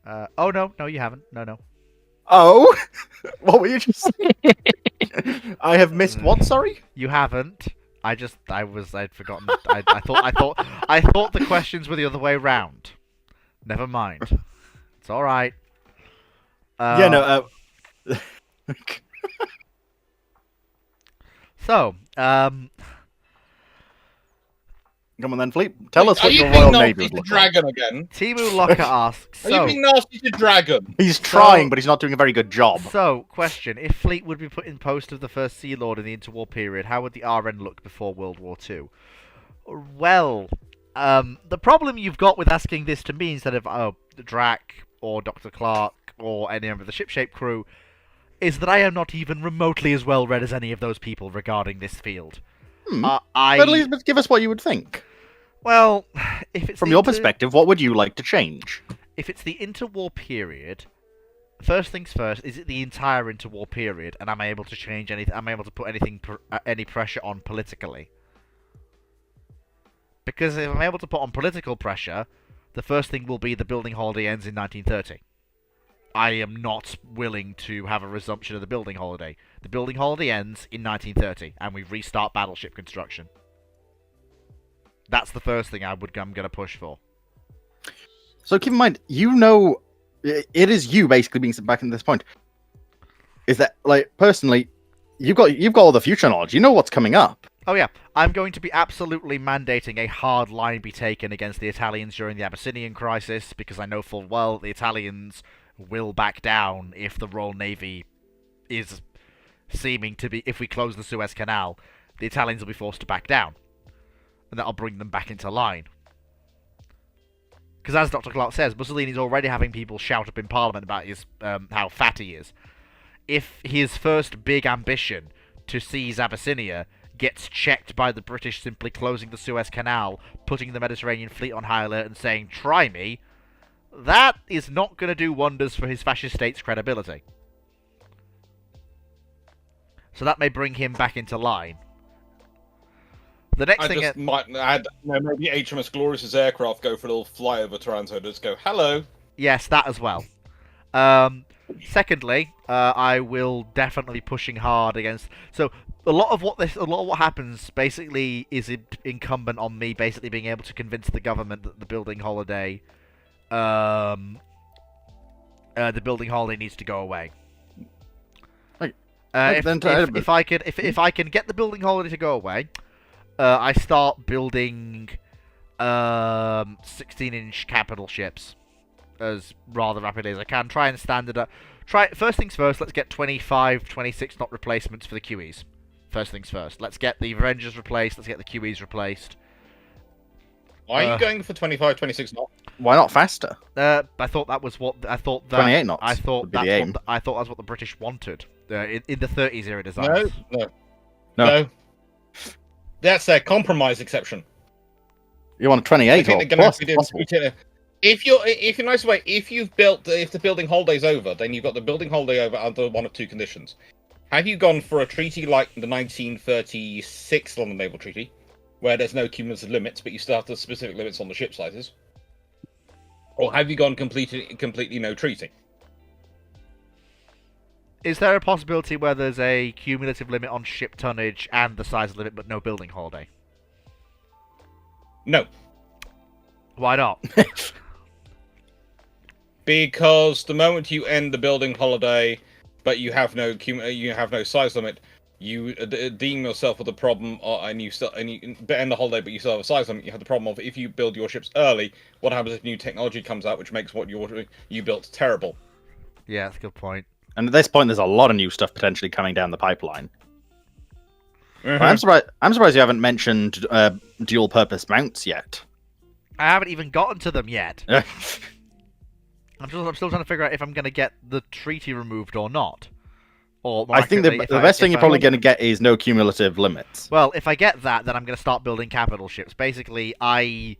A: Oh no, you haven't. No.
B: Oh, what were you just saying? I have missed what? Sorry,
A: you haven't. I'd forgotten. I thought the questions were the other way round. Never mind. It's all right. So,
B: come on then, Fleet. Tell us what your Royal Navy would look
E: Dragon like. Again.
A: Timu Locker asks.
E: Are you being nasty to Dragon?
B: He's trying, but he's not doing a very good job.
A: So, question: if Fleet would be put in post of the first Sea Lord in the interwar period, how would the RN look before World War II? Well, the problem you've got with asking this to me instead of Drac or Dr. Clark or any member of the shipshape crew is that I am not even remotely as well read as any of those people regarding this field.
B: But at least give us what you would think.
A: Well, if it's
B: from your perspective, what would you like to change?
A: If it's the interwar period, first things first, is it the entire interwar period, and am I able to change anything? Am I able to put any pressure on politically? Because if I'm able to put on political pressure, the first thing will be the building holiday ends in 1930. I am not willing to have a resumption of the building holiday. The building holiday ends in 1930, and we restart battleship construction. That's the first thing I'm going to push for.
B: So keep in mind, it is you basically being back in this point. Is that, like, personally, you've got all the future knowledge. You know what's coming up.
A: Oh yeah, I'm going to be absolutely mandating a hard line be taken against the Italians during the Abyssinian crisis, because I know full well the Italians will back down if the Royal Navy is seeming to be... If we close the Suez Canal, the Italians will be forced to back down. And that'll bring them back into line. Because as Dr. Clark says, Mussolini's already having people shout up in Parliament about his how fat he is. If his first big ambition to seize Abyssinia gets checked by the British simply closing the Suez Canal, putting the Mediterranean fleet on high alert and saying, try me, that is not going to do wonders for his fascist state's credibility. So that may bring him back into line. The next thing...
E: I just might add, maybe HMS Glorious's aircraft go for a little flyover Taranto, just go, hello.
A: Yes, that as well. Secondly, I will definitely be pushing hard against... So, a lot of what happens basically is incumbent on me basically being able to convince the government that the building holiday needs to go away. If I can get the building holiday to go away, I start building 16-inch capital ships as rather rapidly as I can. Try and standard. First things first. Let's get 25, 26 knot replacements for the QEs. First things first. Let's get the Avengers replaced. Let's get the QEs replaced.
E: Why are you going for 25, 26 knots?
B: Why not faster?
A: I thought that was what I thought.
B: 28 knots.
A: I thought that's
B: aim.
A: I thought that's what the British wanted in the 30s era designs.
E: No. That's their compromise exception.
B: You want 28 or plus?
E: If the building holiday's over, then you've got the building holiday over under one of two conditions. Have you gone for a treaty like the 1936 London Naval Treaty, where there's no cumulative limits, but you still have the specific limits on the ship sizes? Or have you gone completely no treaty?
A: Is there a possibility where there's a cumulative limit on ship tonnage and the size limit, but no building holiday?
E: No.
A: Why not?
E: Because the moment you end the building holiday, but you have no size limit, you deem yourself with a problem, and you end the holiday, but you still have a size limit. You have the problem of if you build your ships early, what happens if new technology comes out, which makes what you built terrible?
A: Yeah, that's a good point.
B: And at this point, there's a lot of new stuff potentially coming down the pipeline.
E: Mm-hmm.
B: I'm surprised you haven't mentioned dual-purpose mounts yet.
A: I haven't even gotten to them yet. I'm still trying to figure out if I'm going to get the treaty removed or not. Or
B: I think the best thing you're probably going to get is no cumulative limits.
A: Well, if I get that, then I'm going to start building capital ships. Basically, I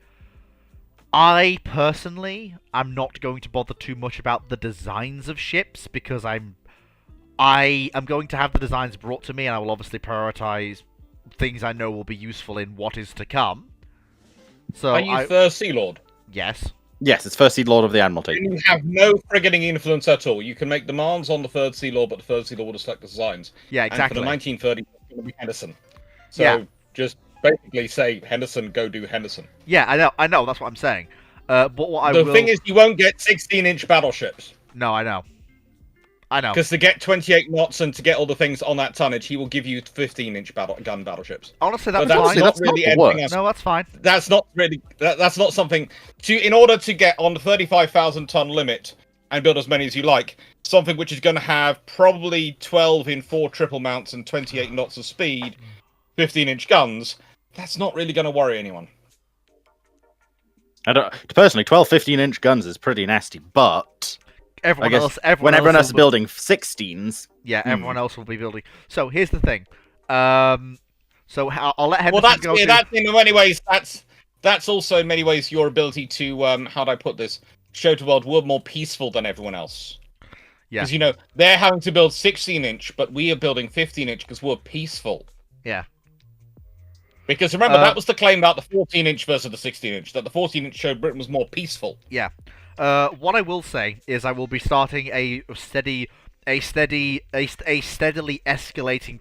A: personally am not going to bother too much about the designs of ships, because I am going to have the designs brought to me, and I will obviously prioritize things I know will be useful in what is to come. So
E: are you First Sea Lord?
A: Yes.
B: Yes, it's First Sea Lord of the Admiralty.
E: And you have no frigating influence at all. You can make demands on the Third Sea Lord, but the Third Sea Lord will select the designs.
A: Yeah, exactly.
E: And for the 1930s, it's going to be Henderson. So just basically say, Henderson, go do Henderson.
A: Yeah, I know. That's what I'm saying. But what
E: the thing is, you won't get 16-inch battleships.
A: No, I know.
E: Because to get 28 knots and to get all the things on that tonnage, he will give you 15-inch gun battleships.
A: Honestly, that's
E: fine.
B: That's really anything else.
A: No, that's fine.
E: That's not really. That's not something in order to get on the 35,000-ton limit and build as many as you like. Something which is going to have probably 12 in 4 triple mounts and 28 knots of speed, 15-inch guns. That's not really going to worry anyone.
B: Personally, 12, 15-inch guns is pretty nasty, but
A: everyone else
B: is building 16s.
A: Yeah, everyone else will be building. So here's the thing. So I'll let Henderson go.
E: That's in many ways. That's also in many ways your ability to how do I put this? Show to the world we're more peaceful than everyone else. Yeah. Because they're having to build 16-inch, but we are building 15-inch because we're peaceful.
A: Yeah.
E: Because remember, that was the claim about the 14-inch versus the 16-inch, that the 14-inch showed Britain was more peaceful.
A: Yeah. What I will say is I will be starting a steadily escalating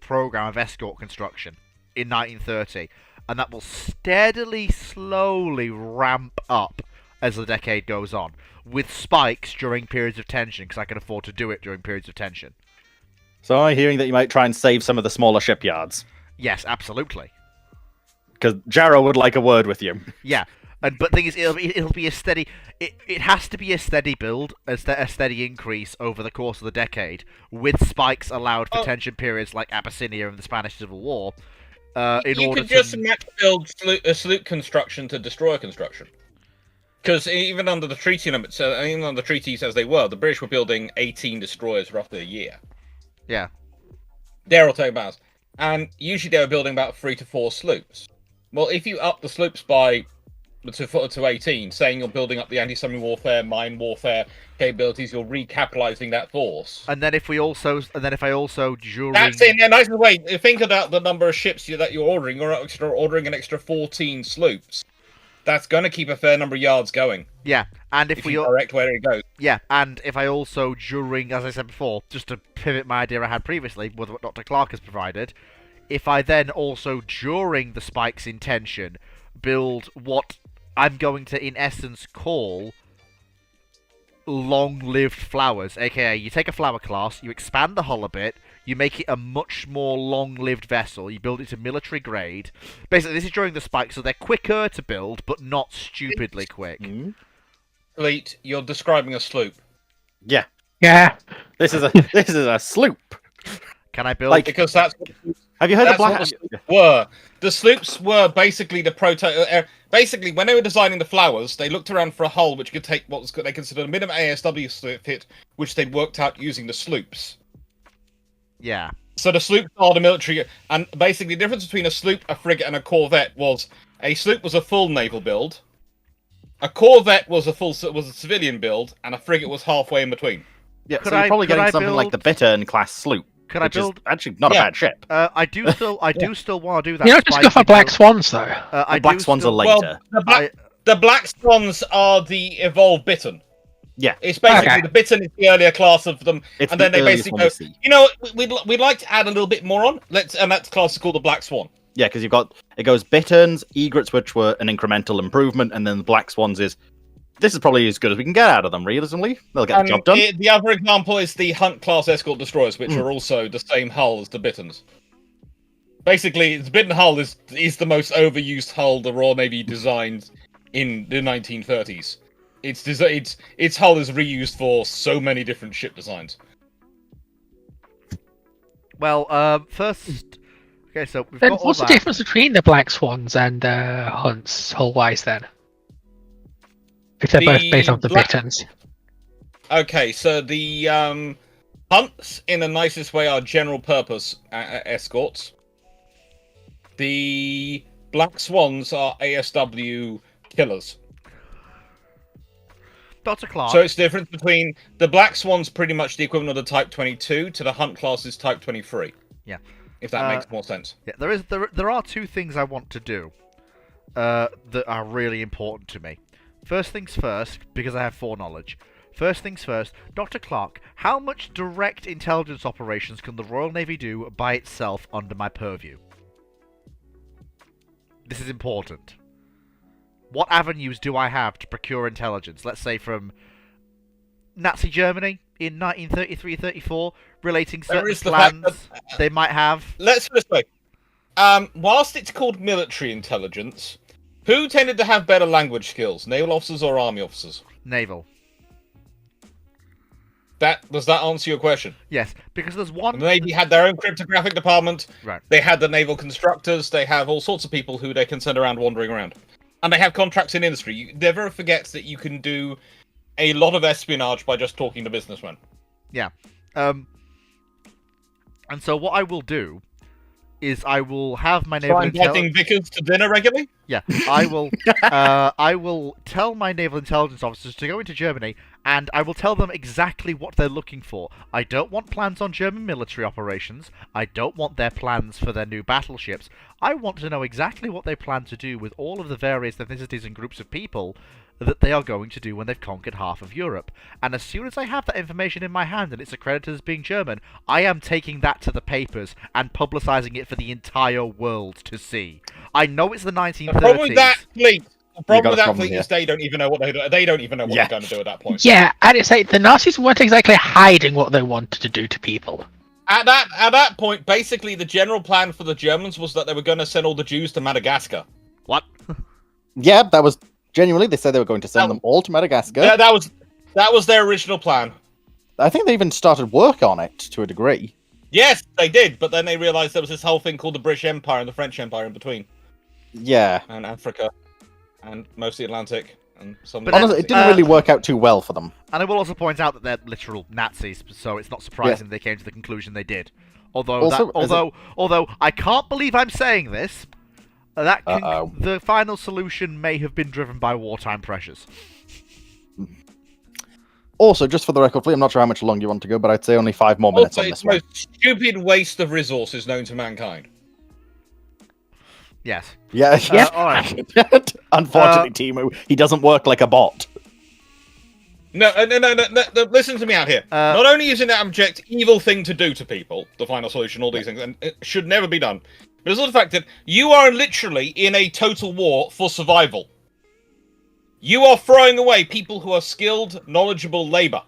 A: program of escort construction in 1930, and that will steadily, slowly ramp up as the decade goes on, with spikes during periods of tension, because I can afford to do it during periods of tension.
B: So I'm hearing that you might try and save some of the smaller shipyards.
A: Yes, absolutely.
B: because Jarrow would like a word with you.
A: Yeah, but the thing is, it'll be a steady. It has to be a steady build, a steady increase over the course of the decade, with spikes allowed for tension periods like Abyssinia and the Spanish Civil War.
E: You could just match build a sloop construction to destroyer construction. Because even under the treaty limits, even under the treaties as they were, the British were building 18 destroyers roughly a year.
A: Yeah.
E: Dare or take balance. And usually they were building about 3 to 4 sloops. Well, if you up the sloops to 18, saying you're building up the anti-submarine warfare, mine warfare capabilities, you're recapitalizing that force.
A: And then if I also during
E: that's in a nice way. Think about the number of ships that you're ordering. You're ordering an extra 14 sloops. That's going to keep a fair number of yards going.
A: Yeah, and if we
E: direct where it goes.
A: Yeah, and if I also during, as I said before, just to pivot my idea I had previously with what Dr. Clark has provided, if I then also during the spikes in tension build what I'm going to in essence call long-lived flowers, aka you take a flower class, you expand the hull a bit, you make it a much more long-lived vessel, you build it to military grade. Basically, this is during the spike, so they're quicker to build, but not stupidly quick.
E: Fleet, you're describing a sloop.
B: Yeah.
C: Yeah.
B: This is a sloop.
A: Can I build?
E: Because that's.
B: Have you heard
E: the Black? The sloops were basically the basically, when they were designing the flowers, they looked around for a hull which could take what they considered a minimum ASW fit, which they'd worked out using the sloops.
A: Yeah.
E: So the sloops are the military, and basically the difference between a sloop, a frigate, and a corvette was a sloop was a full naval build, a corvette was a civilian build, and a frigate was halfway in between.
B: Yeah, so you're probably getting something like the Bittern class sloop.
A: Could I build?
B: Is actually not a bad ship.
A: I do still want to do that.
C: You don't just go for Black Swans though.
B: The Black Swans are later.
E: Well, the Black Swans are the evolved Bittern.
B: Yeah,
E: it's basically the Bittern is the earlier class of them,
B: it's
E: and then they basically go. You know, we'd like to add a little bit more on. And that class is called the Black Swan.
B: Yeah, because it goes Bitterns, Egrets, which were an incremental improvement, and then the Black Swans is. This is probably as good as we can get out of them, realistically. They'll get the job done.
E: The other example is the Hunt-class escort destroyers, which are also the same hull as the Bitterns. Basically, the Bittern hull is the most overused hull the Royal Navy designed in the 1930s. Its hull is reused for so many different ship designs.
A: Well, first... Okay, so we've
C: then
A: got all
C: what's
A: that.
C: the difference between the Black Swans and Hunts, hull-wise, then? If they're both based on the Bitterns.
E: Okay, so the Hunts, in the nicest way, are general purpose escorts. The Black Swans are ASW killers.
A: Dr. Clark.
E: So it's the difference between the Black Swan's pretty much the equivalent of the Type 22 to the Hunt class's Type 23.
A: Yeah.
E: If that makes more sense.
A: Yeah, there are two things I want to do that are really important to me. First things first, because I have foreknowledge. First things first, Dr. Clark, how much direct intelligence operations can the Royal Navy do by itself under my purview? This is important. What avenues do I have to procure intelligence? Let's say from Nazi Germany in 1933-34, relating certain plans they might have.
E: Let's put it this way. Whilst it's called military intelligence, who tended to have better language skills, naval officers or army officers?
A: Naval.
E: Does that answer your question?
A: Yes, because there's one.
E: The Navy had their own cryptographic department.
A: Right.
E: They had the naval constructors. They have all sorts of people who they can send around wandering around, and they have contracts in industry. You never forget that you can do a lot of espionage by just talking to businessmen.
A: Yeah. And so what I will do is I will have my naval
E: inviting Vickers to dinner regularly?
A: Yeah, I will tell my naval intelligence officers to go into Germany, and I will tell them exactly what they're looking for. I don't want plans on German military operations. I don't want their plans for their new battleships. I want to know exactly what they plan to do with all of the various ethnicities and groups of people that they are going to do when they've conquered half of Europe. And as soon as I have that information in my hand and it's accredited as being German, I am taking that to the papers and publicizing it for the entire world to see. I know it's the 1930s.
E: The problem with that fleet is they don't even know what they don't even know what they're going to do at that point.
C: Yeah, and it's like the Nazis weren't exactly hiding what they wanted to do to people.
E: At that point, basically, the general plan for the Germans was that they were going to send all the Jews to Madagascar.
A: What?
B: Yeah, that was genuinely. They said they were going to send them all to Madagascar.
E: Yeah, that was their original plan.
B: I think they even started work on it to a degree.
E: Yes, they did, but then they realised there was this whole thing called the British Empire and the French Empire in between.
B: Yeah.
E: And Africa, and most of the Atlantic, and some.
A: But
B: honestly, it didn't really work out too well for them.
A: And I will also point out that they're literal Nazis, so it's not surprising they came to the conclusion they did. Although, although I can't believe I'm saying this, the final solution may have been driven by wartime pressures.
B: Also, just for the record, I'm not sure how much longer you want to go, but I'd say only 5 more minutes on this one.
E: It's the most stupid waste of resources known to mankind.
A: Yes.
B: Yeah.
A: All right.
B: Unfortunately, Timu, he doesn't work like a bot.
E: No, listen to me out here. Not only is it an abject, evil thing to do to people, the final solution, all these things, and it should never be done, but it's also the fact that you are literally in a total war for survival. You are throwing away people who are skilled, knowledgeable labor.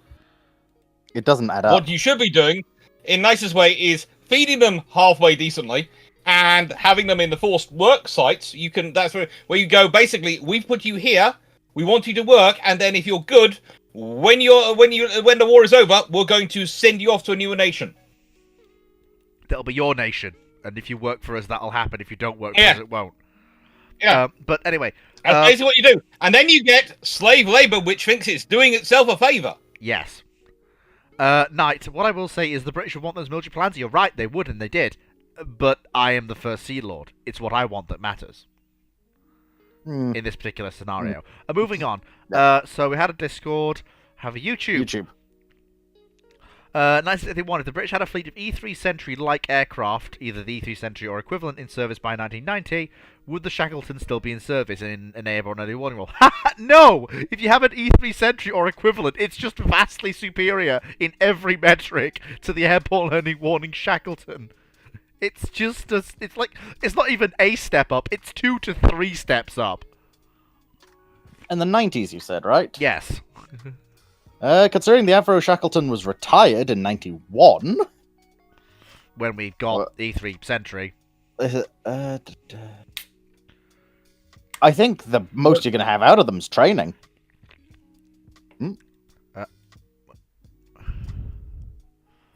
B: It doesn't add up.
E: What you should be doing, in nicest way, is feeding them halfway decently and having them in the forced work sites. That's where you go. Basically, we've put you here. We want you to work, and then if you're good, when the war is over, we're going to send you off to a newer nation.
A: That'll be your nation, and if you work for us, that'll happen. If you don't work for us, it won't.
E: Yeah.
A: But anyway,
E: that's basically what you do, and then you get slave labor, which thinks it's doing itself a favor.
A: Yes. Knight, what I will say is the British would want those military plans. You're right, they would, and they did. But I am the first Sea Lord. It's what I want that matters. In this particular scenario. Moving on. So we had a Discord, have a YouTube. Nice that they wanted. The British had a fleet of E3 Sentry-like aircraft, either the E3 Sentry or equivalent, in service by 1990. Would the Shackleton still be in service in an airborne early warning role? No! If you have an E3 Sentry or equivalent, it's just vastly superior in every metric to the airborne early warning Shackleton. It's just it's not even a step up, it's 2 to 3 steps up.
B: In the 90s, you said, right?
A: Yes.
B: Considering the Avro Shackleton was retired in 91...
A: When we got E3 Sentry.
B: I think the most you're going to have out of them is training. Not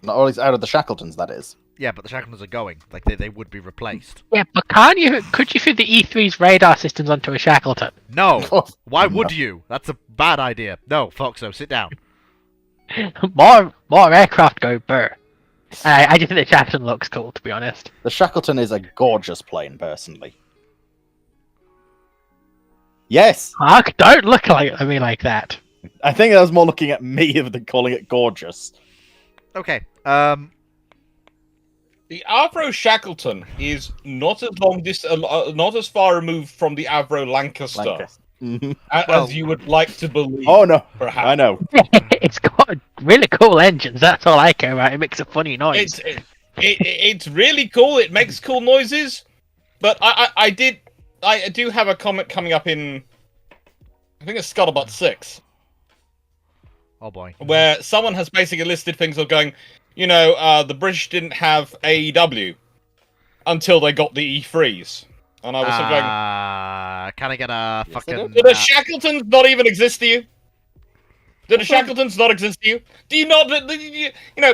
B: always out of the Shackletons, that is.
A: Yeah, but the Shackletons are going. Like, they would be replaced.
C: Yeah, but could you fit the E3's radar systems onto a Shackleton?
A: No! Why would you? That's a bad idea. No, Foxo, sit down.
C: more aircraft go burr. I just think the Shackleton looks cool, to be honest.
B: The Shackleton is a gorgeous plane, personally. Yes!
C: Don't look at me like that.
B: I think I was more looking at me than calling it gorgeous.
A: Okay,
E: The Avro Shackleton is not as far removed from the Avro Lancaster. As you would like to believe.
B: Oh no,
E: perhaps.
B: I know.
C: It's got really cool engines. That's all I care about. It makes a funny noise.
E: It's really cool. It makes cool noises. But I do have a comment coming up in, I think it's Scuttlebutt 6.
A: Oh boy.
E: Where someone has basically listed things of going, the British didn't have AEW until they got the E3s. And I was sort of going...
A: Can I get a fucking...
E: Do the Shackletons not even exist to you? Do the Shackletons not exist to you? Do you not...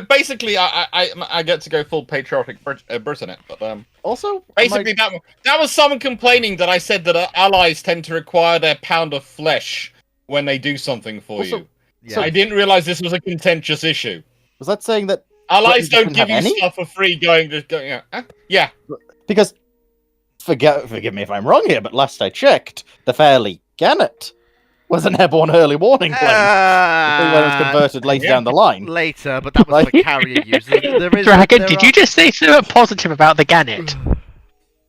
E: basically, I get to go full patriotic Britain it, but...
B: Also...
E: Basically, that was someone complaining that I said that allies tend to require their pound of flesh when they do something for you. Yeah. So I didn't realise this was a contentious issue.
B: Was that saying that...
E: Allies don't give you stuff for free yeah.
B: Because... Forgive me if I'm wrong here, but last I checked, the Fairleigh Gannet was an airborne early warning plane. When it was converted later down the line.
A: Later, but that was for carrier users.
C: Dragon, did you just say something positive about the Gannet?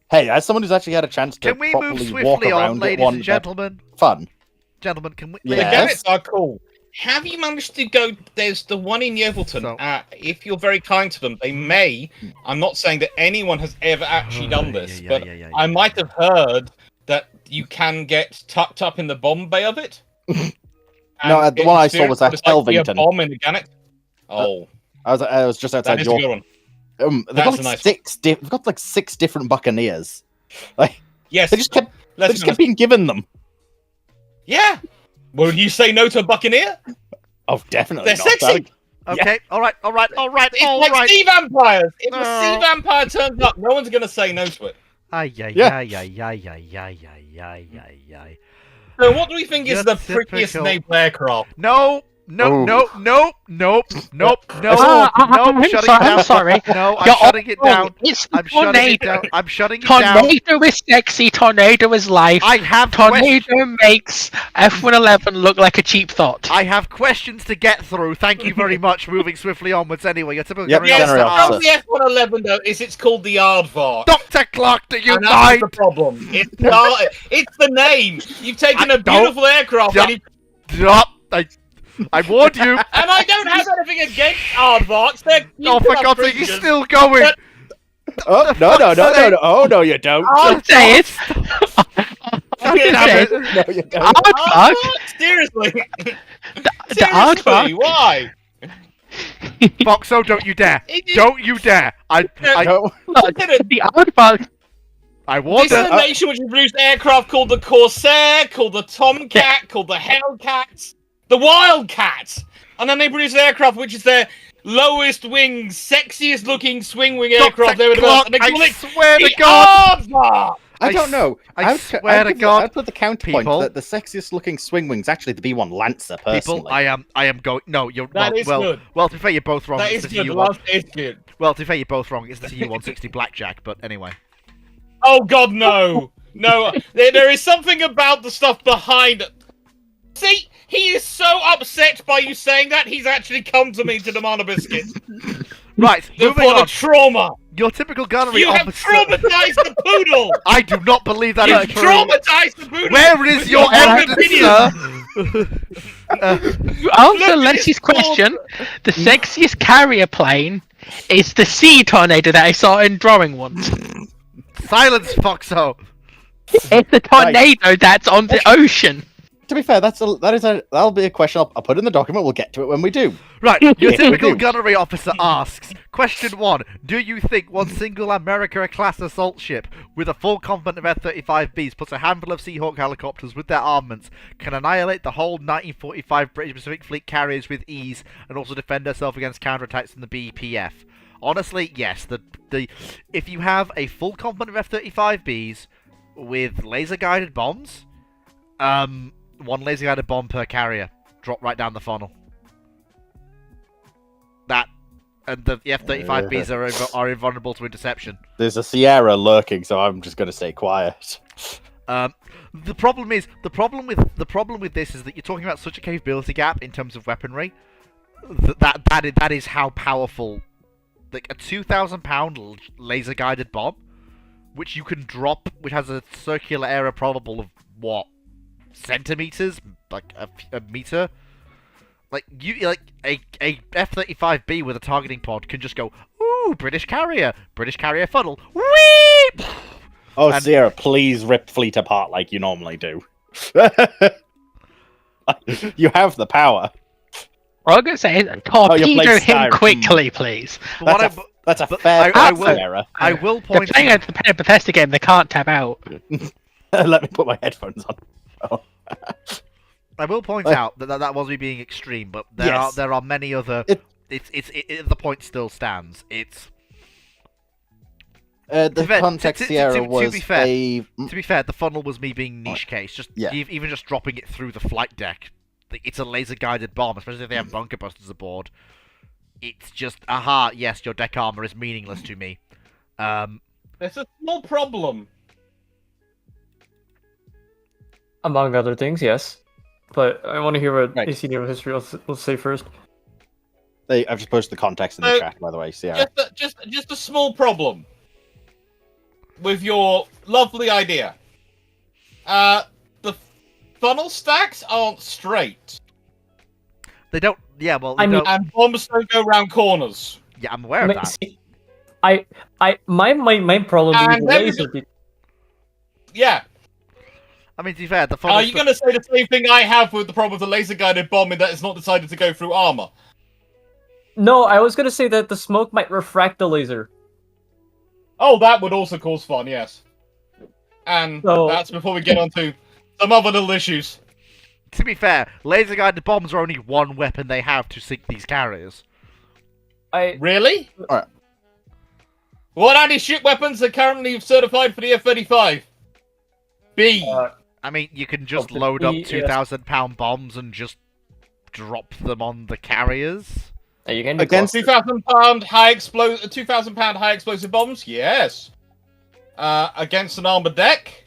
B: Hey, as someone who's actually had a chance to
A: can we move swiftly on, ladies and gentlemen?
B: Fun.
A: Gentlemen, can we...
E: The Gannets are cool. Have you managed to go... There's the one in Yeovilton. If you're very kind to them, they may... I'm not saying that anyone has ever actually done this, but I might have heard that you can get tucked up in the bomb bay of it.
B: No, the one I saw was at Helvington.
E: A bomb in the Gannet. Oh.
B: I was just outside York. They've got like they've got like 6 different Buccaneers. Like,
E: yes,
B: they just kept being given them.
E: Yeah. Will you say no to a Buccaneer?
B: Oh, definitely.
E: They're sexy.
A: Okay, all right.
E: It's like sea vampires. If a sea vampire turns up, no one's gonna say no to it.
A: Ay.
E: So what do we think is the prettiest named aircraft?
A: Nope. Shutting
C: I'm sorry.
A: No, I'm shutting it down. I'm shutting it down.
C: Tornado is sexy. Tornado is life.
A: I have
C: Tornado makes F-111 look like a cheap thought.
A: I have questions to get through. Thank you very much. Moving swiftly onwards. Anyway, your typical.
E: Yes, the F-111 though is it's called the Aardvark.
A: Dr. Clark, do you
E: mind?
A: mind?
E: That's the problem. It's the name. You've taken a beautiful aircraft.
A: I warned you.
E: And I don't have anything against Aardvarks.
A: Oh, for God's sake, he's still going.
B: No. Oh, no, you don't.
C: I'll say it.
B: No, you don't.
C: Aardvark?
E: Seriously.
C: The Aardvark?
E: Why?
A: Foxo, don't you dare. Don't you dare.
C: The Aardvark.
A: I warned
E: This is a nation which produced aircraft called the Corsair, called the Tomcat, called the Hellcat. The Wildcat! And then they produce an aircraft which is their lowest wing, sexiest looking swing wing aircraft they ever developed.
A: I swear to God!
E: Aardvark!
B: I don't know.
A: I swear to God.
B: I'd put the counterpoint that the sexiest looking swing wing's actually the B1 Lancer, personally.
A: People, I am going. No, you're
E: That is good.
A: Well, to be fair, you're both wrong.
E: That
A: It's
E: is
A: the
E: good.
A: TU1.
E: That is good.
A: Well, to be fair, you're both wrong. It's the TU-160 Blackjack, but anyway.
E: Oh God, no! No, there is something about the stuff behind it. See, he is so upset by you saying that, he's actually come to me to demand a biscuit.
A: Right, moving on.
E: The trauma!
A: Your typical gunnery
E: You have
A: officer...
E: traumatized the poodle!
A: I do not believe that
E: You've
A: is true.
E: traumatized the poodle!
A: Where is your evidence, sir?
C: To answer Leslie's question, the sexiest carrier plane is the sea tornado that I saw in drawing once.
A: Silence, Foxo!
C: It's the tornado that's on the ocean.
B: To be fair, that'll be a question I'll put in the document. We'll get to it when we do.
A: Right, your typical gunnery officer asks, question 1, do you think one single America-class assault ship with a full complement of F-35Bs plus a handful of Seahawk helicopters with their armaments can annihilate the whole 1945 British Pacific Fleet carriers with ease and also defend herself against counterattacks from the BPF? Honestly, yes. If you have a full complement of F-35Bs with laser-guided bombs, one laser-guided bomb per carrier. Drop right down the funnel. And the F-35Bs are invulnerable to interception.
B: There's a Sierra lurking, so I'm just going to stay quiet.
A: The problem with this is that you're talking about such a capability gap in terms of weaponry. That is how powerful, like a 2,000-pound laser-guided bomb, which you can drop, which has a circular area probable of what? Centimeters, like a meter. Like a F-35B with a targeting pod can just go, ooh, British carrier funnel, whee!
B: Oh, Sierra, please rip fleet apart like you normally do. You have the power.
C: All I'm gonna say is torpedo him quickly, please.
B: That's a fair Sierra.
A: I will point.
C: They're playing a Bethesda game. They can't tap out.
B: Let me put my headphones on. Oh.
A: I will point out that was me being extreme, but there are many other. The point still stands. It's
B: the context Sierra was
A: to be fair, the funnel was me being niche case. Even just dropping it through the flight deck. It's a laser guided bomb, especially if they have bunker busters aboard. It's just yes, your deck armor is meaningless to me.
E: There's a small problem.
G: Among other things, yes. But I want to hear what AC Naval History will say first.
B: I've just posted the context in the chat, by the way, Sierra.
E: Just a small problem with your lovely idea. The funnel stacks aren't straight.
A: They don't. Yeah, well,
E: and bombs don't go around corners.
A: Yeah, I'm aware of that.
G: See, my problem with the laser.
E: Yeah.
A: I mean, to be fair, the funnel.
E: Are you going to say the same thing I have with the problem with the laser-guided bomb in that it's not decided to go through armor?
G: No, I was gonna say that the smoke might refract the laser.
E: Oh, that would also cause fun, yes. And that's before we get onto some other little issues.
A: To be fair, laser-guided bombs are only one weapon they have to sink these carriers.
E: Really?
B: Alright.
E: What anti-ship weapons are currently certified for the F-35? B.
A: I mean, you can just load up 2,000-pound bombs and just drop them on the carriers.
G: You can
E: against 2,000-pound high explosive bombs. Yes. Against an armored deck.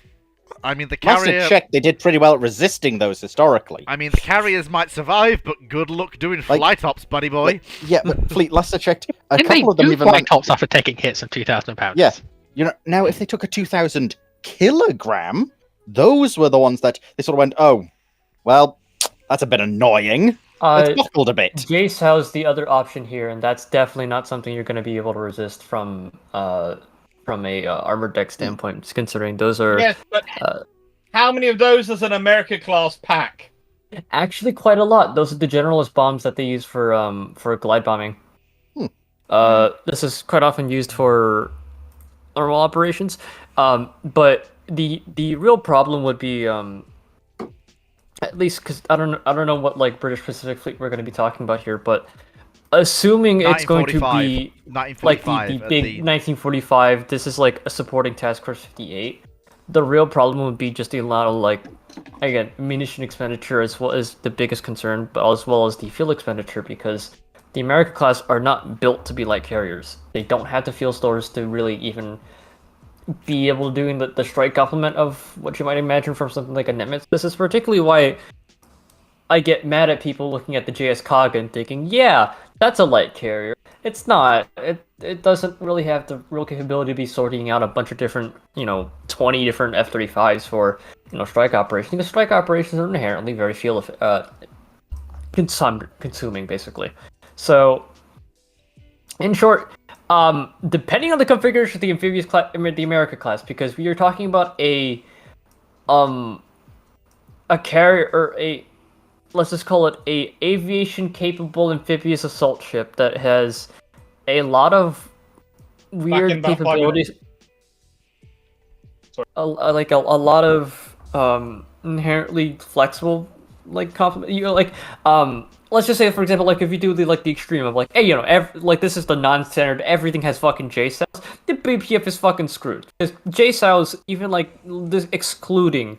A: I mean, the carrier.
B: Must have checked. They did pretty well at resisting those historically.
A: I mean, the carriers might survive, but good luck doing flight ops, buddy boy.
B: But Fleet, last I checked, a
C: Didn't
B: couple of them even
C: flight ops after taking hits of 2,000 pounds.
B: Yeah, now if they took a 2,000 kilogram, those were the ones that they sort of went, oh, well, that's a bit annoying. It's buckled a bit.
G: Jace has the other option here, and that's definitely not something you're going to be able to resist from a armored deck standpoint, considering those are...
E: Yes, but how many of those does an America-class pack?
G: Actually, quite a lot. Those are the generalist bombs that they use for glide bombing. This is quite often used for normal operations, but the real problem would be... at least because I don't know what British Pacific Fleet we're going to be talking about here, but assuming it's going to be like the big 1945, this is like a supporting Task Force 58. The real problem would be just the amount of again, munition expenditure as well as the biggest concern, but as well as the fuel expenditure, because the America class are not built to be light carriers. They don't have the fuel stores to really even be able to do the strike complement of what you might imagine from something like a Nimitz. This is particularly why I get mad at people looking at the JS Kaga and thinking, yeah, that's a light carrier. It's not. It doesn't really have the real capability to be sorting out a bunch of different, 20 different F-35s for, strike operations. Because strike operations are inherently very fuel consuming, basically. So, in short, depending on the configuration of the amphibious class, the America class, because we are talking about a carrier, or let's just call it a aviation capable amphibious assault ship that has a lot of weird capabilities. A lot of inherently flexible complement. Let's just say, for example, if you do the extreme of hey, this is the non-standard, everything has fucking J cells. The BPF is fucking screwed because J cells, even this excluding,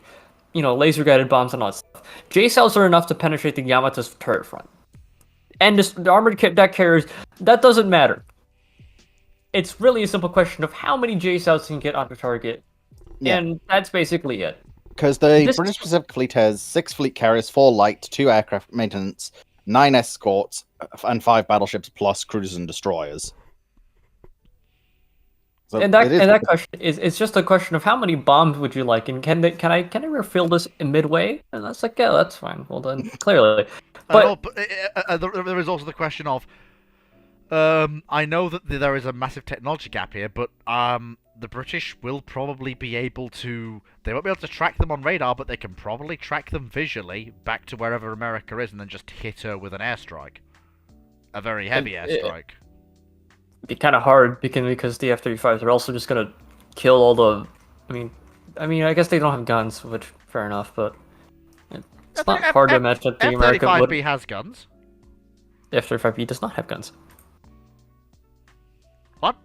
G: laser guided bombs and all that stuff, J cells are enough to penetrate the Yamato's turret front. And the armored deck carriers, that doesn't matter. It's really a simple question of how many J cells can get onto target, and that's basically it.
B: Because the British Pacific Fleet has 6 fleet carriers, 4 light, 2 aircraft maintenance, 9 escorts, and 5 battleships plus cruisers and destroyers. So
G: and that question is just a question of how many bombs would you like, and can I refill this in midway? And that's yeah, that's fine. Well then, clearly. But
A: there is also the question of, I know that there is a massive technology gap here, but the British will probably be able to... They won't be able to track them on radar, but they can probably track them visually back to wherever America is and then just hit her with an airstrike. A very heavy airstrike.
G: It'd be kind of hard because the F-35s are also just going to kill all the... I mean, I guess they don't have guns, which, fair enough, but... It's not hard to imagine that the American would...
A: F-35B has guns.
G: The F-35B does not have guns.
A: What?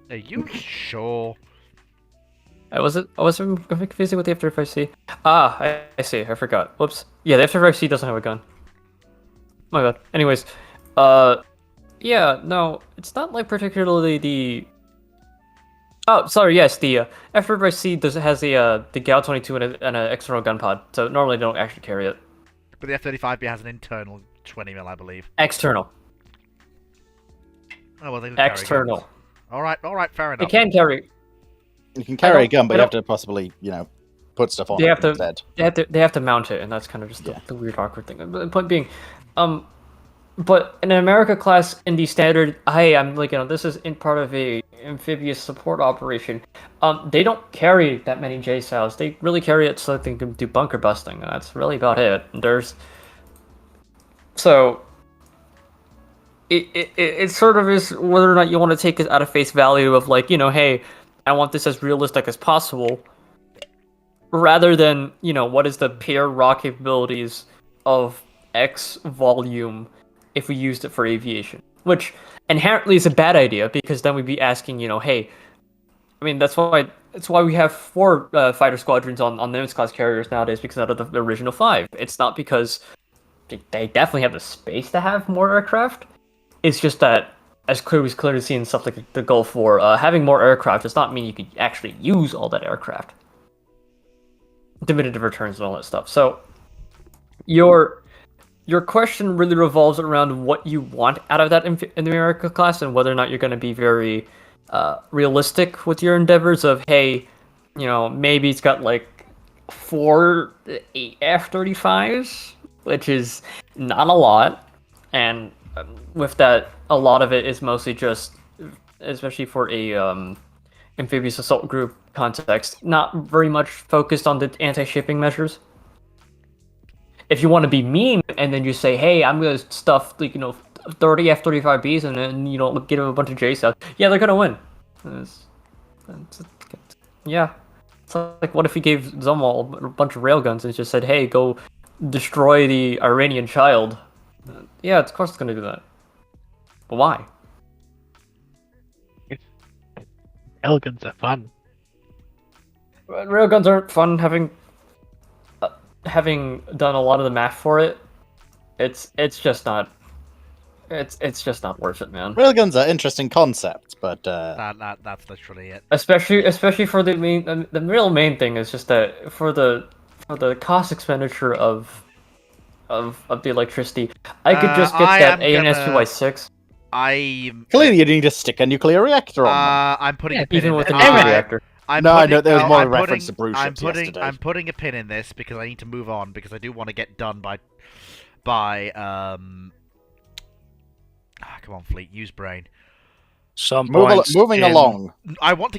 A: Are you sure?
G: I was confusing with the F-35C. I see. I forgot. Whoops. Yeah, the F-35C doesn't have a gun. My bad. Anyways, yeah, no, it's not particularly the... Oh, sorry, yes, the F-35C has the Gal-22 and an external gun pod, so normally they don't actually carry it.
A: But the F-35B has an internal 20mm, I believe.
G: External.
A: Oh, well, they
G: external.
A: All right, fair enough.
G: They can carry.
B: You can carry a gun, but you have to possibly, put stuff on it instead.
G: They have to mount it, and that's kind of just the weird, awkward thing. But the point being, but in an America class in the standard, hey, I'm this is in part of a amphibious support operation. They don't carry that many J cells. They really carry it so they can do bunker busting. And that's really about it. So it sort of is whether or not you want to take it out of face value of like, hey, I want this as realistic as possible, rather than, what is the pure raw capabilities of X volume if we used it for aviation, which inherently is a bad idea because then we'd be asking, hey, I mean that's why we have 4 fighter squadrons on Nimitz class carriers nowadays, because out of the original 5. It's not because they definitely have the space to have more aircraft. It's just that, as we've clearly seen in stuff like the Gulf War, having more aircraft does not mean you could actually use all that aircraft. Diminutive returns and all that stuff. So, your question really revolves around what you want out of that in the America class, and whether or not you're going to be very realistic with your endeavors of, hey, maybe it's got like 4 F-35s, which is not a lot, and with that, a lot of it is mostly just, especially for a amphibious assault group context, not very much focused on the anti-shipping measures. If you want to be mean and then you say, hey, I'm going to stuff 30 F-35Bs and then give them a bunch of JSOW, yeah, they're going to win. Yeah. It's like, what if we gave Zumwalt a bunch of railguns and just said, hey, go destroy the Iranian child? Yeah, of course it's going to do that. But why?
C: Railguns are fun.
G: Railguns aren't fun. Having done a lot of the math for it, it's just not. It's just not worth it, man.
B: Railguns are interesting concepts, but
A: that's literally it.
G: Especially for the real main thing is just that for the cost expenditure of the electricity, I could just get that ANSPY-6.
B: Clearly you need to stick a nuclear reactor on them.
A: I'm putting a pin
G: even
A: in
G: with
A: this.
G: a nuclear reactor.
B: I know there was more reference to Bruce ships yesterday.
A: I'm putting a pin in this because I need to move on, because I do want to get done by come on, Fleet, use brain.
B: Moving along.
A: I want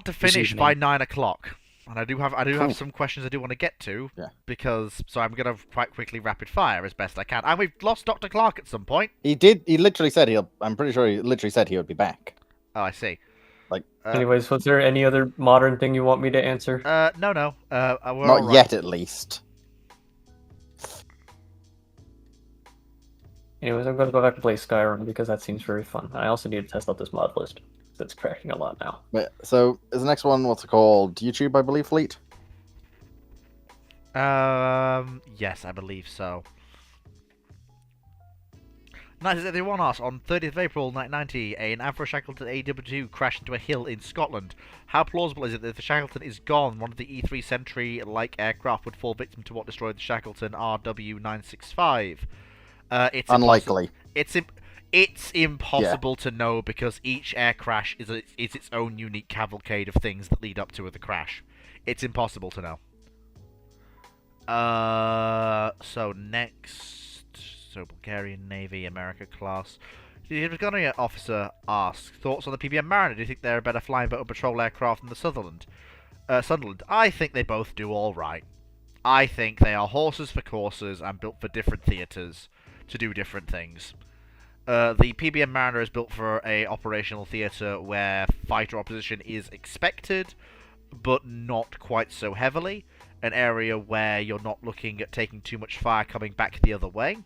A: to finish by 9 o'clock. And I do have some questions I do want to get to, so I'm gonna quite quickly rapid fire as best I can. And we've lost Dr. Clark at some point.
B: He literally said I'm pretty sure he literally said he would be back.
A: Oh, I see.
G: Anyways, was there any other modern thing you want me to answer?
A: No. We're
B: not yet, at least.
G: Anyways, I'm gonna go back to play Skyrim because that seems very fun. I also need to test out this mod list. It's crashing a lot now.
B: So, is the next one, what's it called? YouTube, I believe, Fleet?
A: Yes, I believe so. 1981 asks, on 30th of April 1990, an Avro Shackleton AW2 crashed into a hill in Scotland. How plausible is it that if the Shackleton is gone, one of the E-3 Sentry-like aircraft would fall victim to what destroyed the Shackleton RW965? It's
B: unlikely.
A: It's impossible to know because each air crash is its own unique cavalcade of things that lead up to the crash. It's impossible to know. So next, Bulgarian Navy, America class. The Bulgarian officer asks, thoughts on the PBM Mariner? Do you think they're a better flying boat or patrol aircraft than the Sunderland? I think they both do all right. I think they are horses for courses and built for different theatres to do different things. The PBM Mariner is built for a operational theatre where fighter opposition is expected, but not quite so heavily. An area where you're not looking at taking too much fire coming back the other way.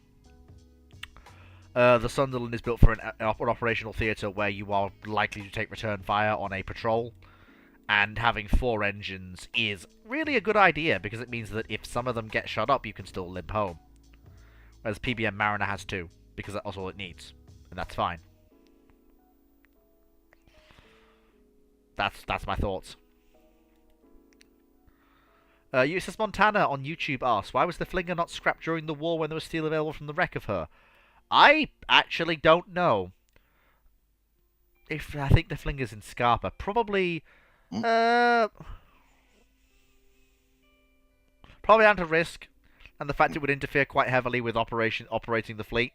A: The Sunderland is built for an operational theatre where you are likely to take return fire on a patrol. And having 4 engines is really a good idea, because it means that if some of them get shot up, you can still limp home. Whereas PBM Mariner has 2. Because that's all it needs, and that's fine. That's my thoughts. USS Montana on YouTube asks, why was the Flinger not scrapped during the war when there was steel available from the wreck of her? I actually don't know. I think the Flinger's in Scarpa. Probably down to risk, and the fact it would interfere quite heavily with operating the fleet.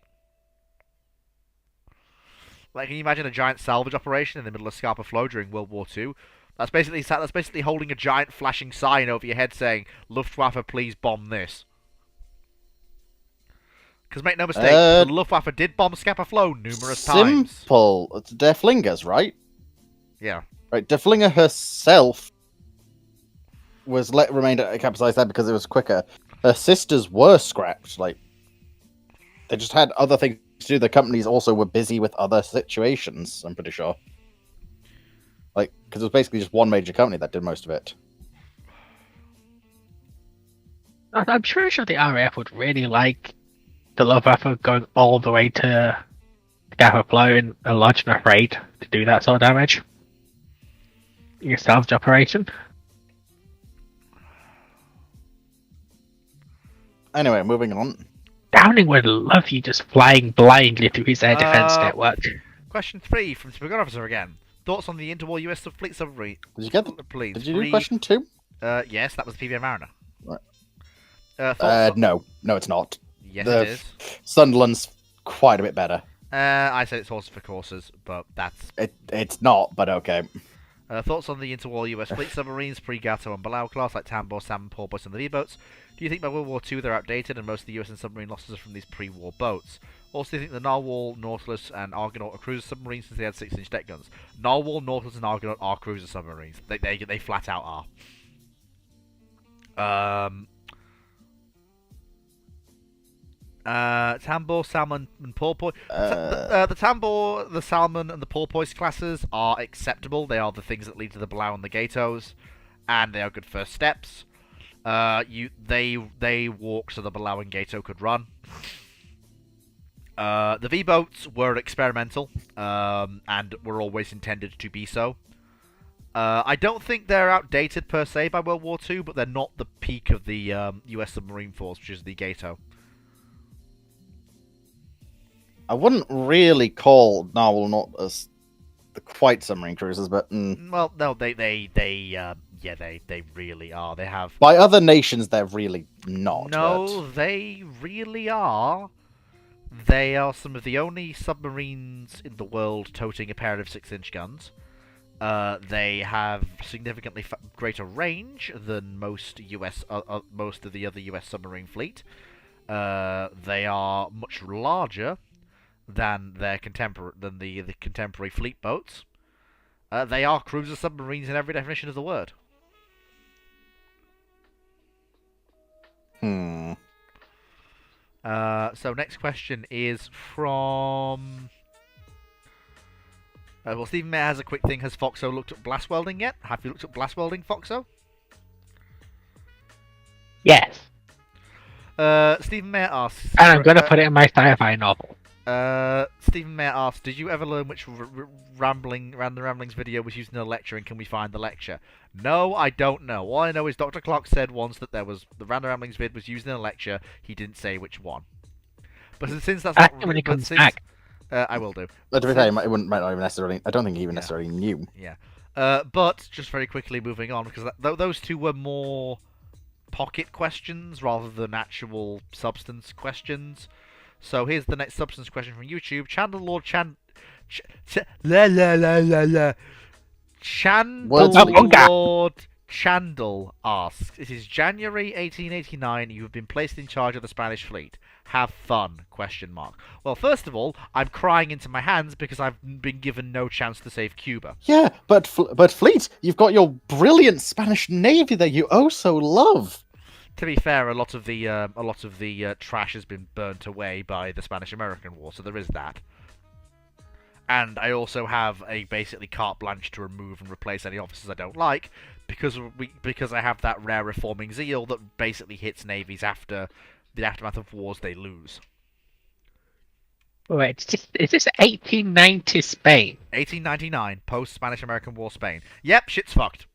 A: Like, can you imagine a giant salvage operation in the middle of Scarpa Flow during World War II? That's basically holding a giant flashing sign over your head saying, Luftwaffe, please bomb this. Because make no mistake, the Luftwaffe did bomb Scapa Flow numerous times.
B: Simple. It's Der Flingers, right?
A: Yeah.
B: Right. Der Flinger herself was remained at a capsized there because it was quicker. Her sisters were scrapped. Like, they just had other things to do. The companies also were busy with other situations, I'm pretty sure. Like, because it was basically just one major company that did most of it.
C: I'm sure the RAF would really like the Luftwaffe going all the way to Scapa Flow in a large enough raid to do that sort of damage. Your salvage operation.
B: Anyway, moving on.
C: Downing would love you just flying blindly through his air defense network.
A: Question 3 from Super Officer again. Thoughts on the interwar US fleet submarine?
B: Did you get the?
A: Please.
B: Did you do question 2?
A: Yes, that was the PBM Mariner.
B: Right. No, it's not.
A: Yes, it is.
B: Sunderland's quite a bit better.
A: I said it's horses for courses, but that's...
B: It's not, but okay.
A: Thoughts on the interwar US fleet submarines, pre-Gato and Balau class, like Tambor, Salmon, Porpoise, and the V-boats? Do you think by World War II they're outdated and most of the US and submarine losses are from these pre-war boats? Also, do you think the Narwhal, Nautilus, and Argonaut are cruiser submarines since they had 6-inch deck guns? Narwhal, Nautilus, and Argonaut are cruiser submarines. They flat out are. Tambor, Salmon, and Porpoise. The Tambor, the Salmon, and the Porpoise classes are acceptable. They are the things that lead to the Blau and the Gatos, and they are good first steps. They walk so the Blau and Gato could run. The V-boats were experimental, and were always intended to be so. I don't think they're outdated per se by World War II, but they're not the peak of the US submarine force, which is the Gato.
B: I wouldn't really call Narwhal not as the quite submarine cruisers, but
A: well, no, they really are. They have
B: by other nations, they're really not.
A: No, they really are. They are some of the only submarines in the world toting a pair of 6-inch guns. They have significantly greater range than most of the other US submarine fleet. They are much larger than the contemporary fleet boats. They are cruiser submarines in every definition of the word. So next question is from... well, Stephen Mayer has a quick thing. Has Foxo looked at blast welding yet? Have you looked at blast welding, Foxo?
C: Yes.
A: Stephen Mayer asks...
C: And I'm going to put it in my sci-fi novel.
A: Stephen Mayer asks, did you ever learn which Random Ramblings video was used in a lecture, and can we find the lecture? No, I don't know. All I know is Dr. Clark said once that the Random Ramblings vid was used in a lecture. He didn't say which one. But since that's not...
C: when he comes back.
A: I will do.
B: But to be fair, he might not even necessarily... I don't think he even necessarily knew.
A: Yeah. But, just very quickly moving on, because those two were more pocket questions rather than actual substance questions. So here's the next substance question from YouTube. Chandelord Chandel asks, it is January 1889. You have been placed in charge of the Spanish fleet. Have fun? ? Well, first of all, I'm crying into my hands because I've been given no chance to save Cuba.
B: Yeah, but fleet, you've got your brilliant Spanish navy that you oh so love.
A: To be fair, a lot of the trash has been burnt away by the Spanish-American War, so there is that. And I also have a basically carte blanche to remove and replace any officers I don't like, because I have that rare reforming zeal that basically hits navies after the aftermath of wars they lose.
C: Wait, is this 1890 Spain?
A: 1899, post-Spanish-American War Spain. Yep, shit's fucked.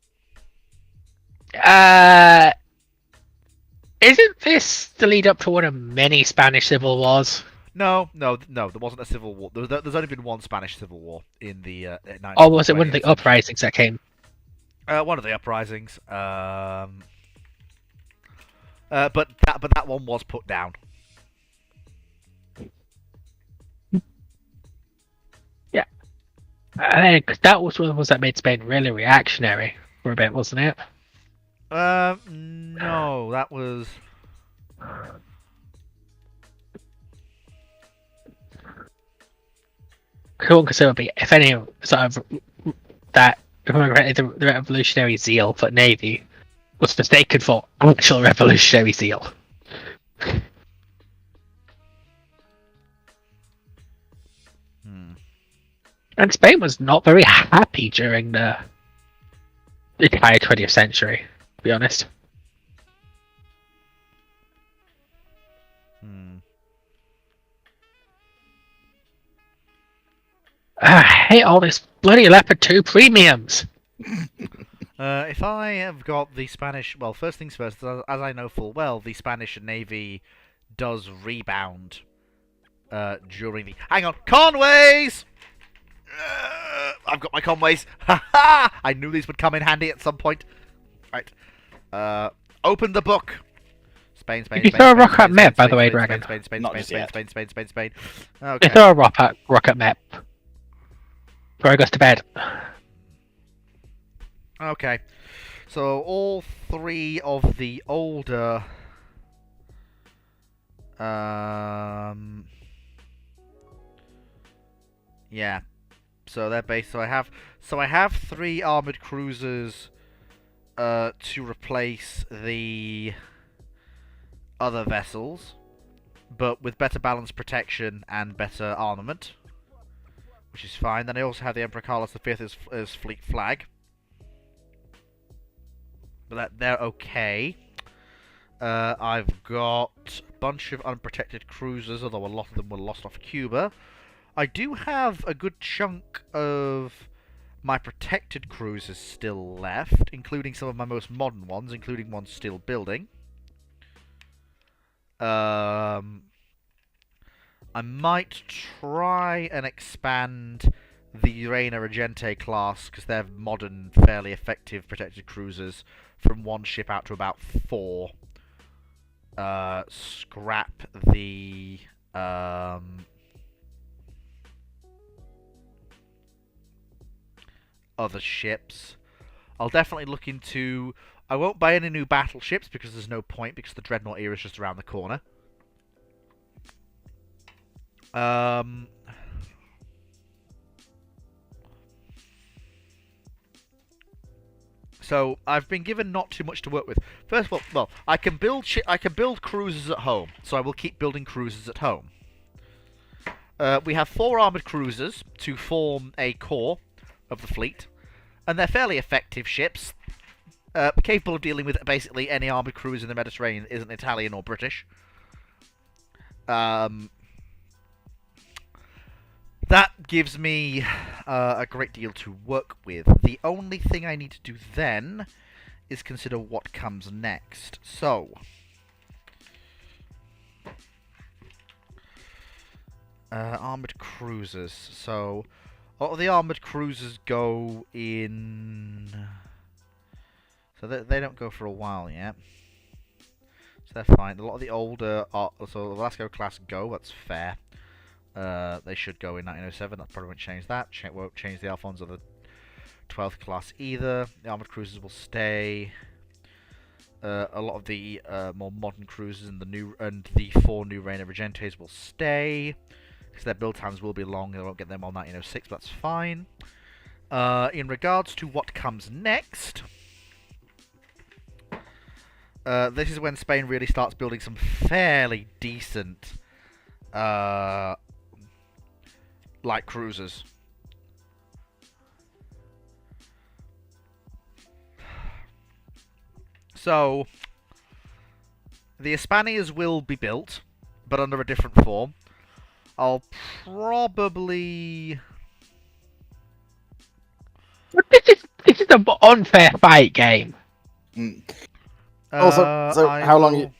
C: Isn't this the lead up to one of many Spanish civil wars?
A: No, there wasn't a civil war. There's only been one Spanish civil war in the...
C: or was it one of the uprisings that came?
A: One of the uprisings. But that one was put down.
C: Yeah. Because that was one that made Spain really reactionary for a bit, wasn't it?
A: No, that was...
C: cool concern would be if any sort of that, if I remember correctly, the revolutionary zeal for Navy was mistaken for actual revolutionary zeal. And Spain was not very happy during the entire 20th century, to be honest. I hate all this bloody Leopard 2 premiums.
A: If I have got the Spanish... Well, first things first, as I know full well, the Spanish Navy does rebound during the... Hang on! Conways! I've got my Conways. Ha! I knew these would come in handy at some point. Right. Open the book. Spain.
C: Did you throw a rock at map, by the way, Dragon?
A: Spain. Okay.
C: You throw a rock at map. Before I goes to bed.
A: Okay. So all three of the older yeah. So they're based. So I have 3 armored cruisers to replace the other vessels, but with better balanced protection and better armament, which is fine. Then I also have the Emperor Carlos V as fleet flag, but they're okay. I've got a bunch of unprotected cruisers, although a lot of them were lost off Cuba. I do have a good chunk of my protected cruisers still left, including some of my most modern ones, including ones still building. I might try and expand the Reina Regente class, because they're modern, fairly effective protected cruisers, from 1 ship out to about 4. Scrap the... other ships. I'll definitely look into... I won't buy any new battleships, because there's no point, because the Dreadnought era is just around the corner. So I've been given not too much to work with. First of all, well, I can build cruisers at home, so I will keep building cruisers at home. We have 4 armored cruisers to form a core of the fleet, and they're fairly effective ships, capable of dealing with basically any armored cruiser in the Mediterranean that isn't Italian or British. That gives me a great deal to work with. The only thing I need to do then is consider what comes next. So, armored cruisers. So, a lot of the armored cruisers go in... So they don't go for a while yet. So they're fine. A lot of the older... so the Velasco class go, that's fair. They should go in 1907. That probably won't change that. Won't change the Alphonse or the 12th class either. The armored cruisers will stay. A lot of the more modern cruisers and the 4 new Reina Regentes will stay, because their build times will be long. They won't get them on 1906, but that's fine. In regards to what comes next, this is when Spain really starts building some fairly decent light cruisers. So, the Hispanias will be built, but under a different form. I'll probably...
C: This is an unfair fight game.
B: Also, so how long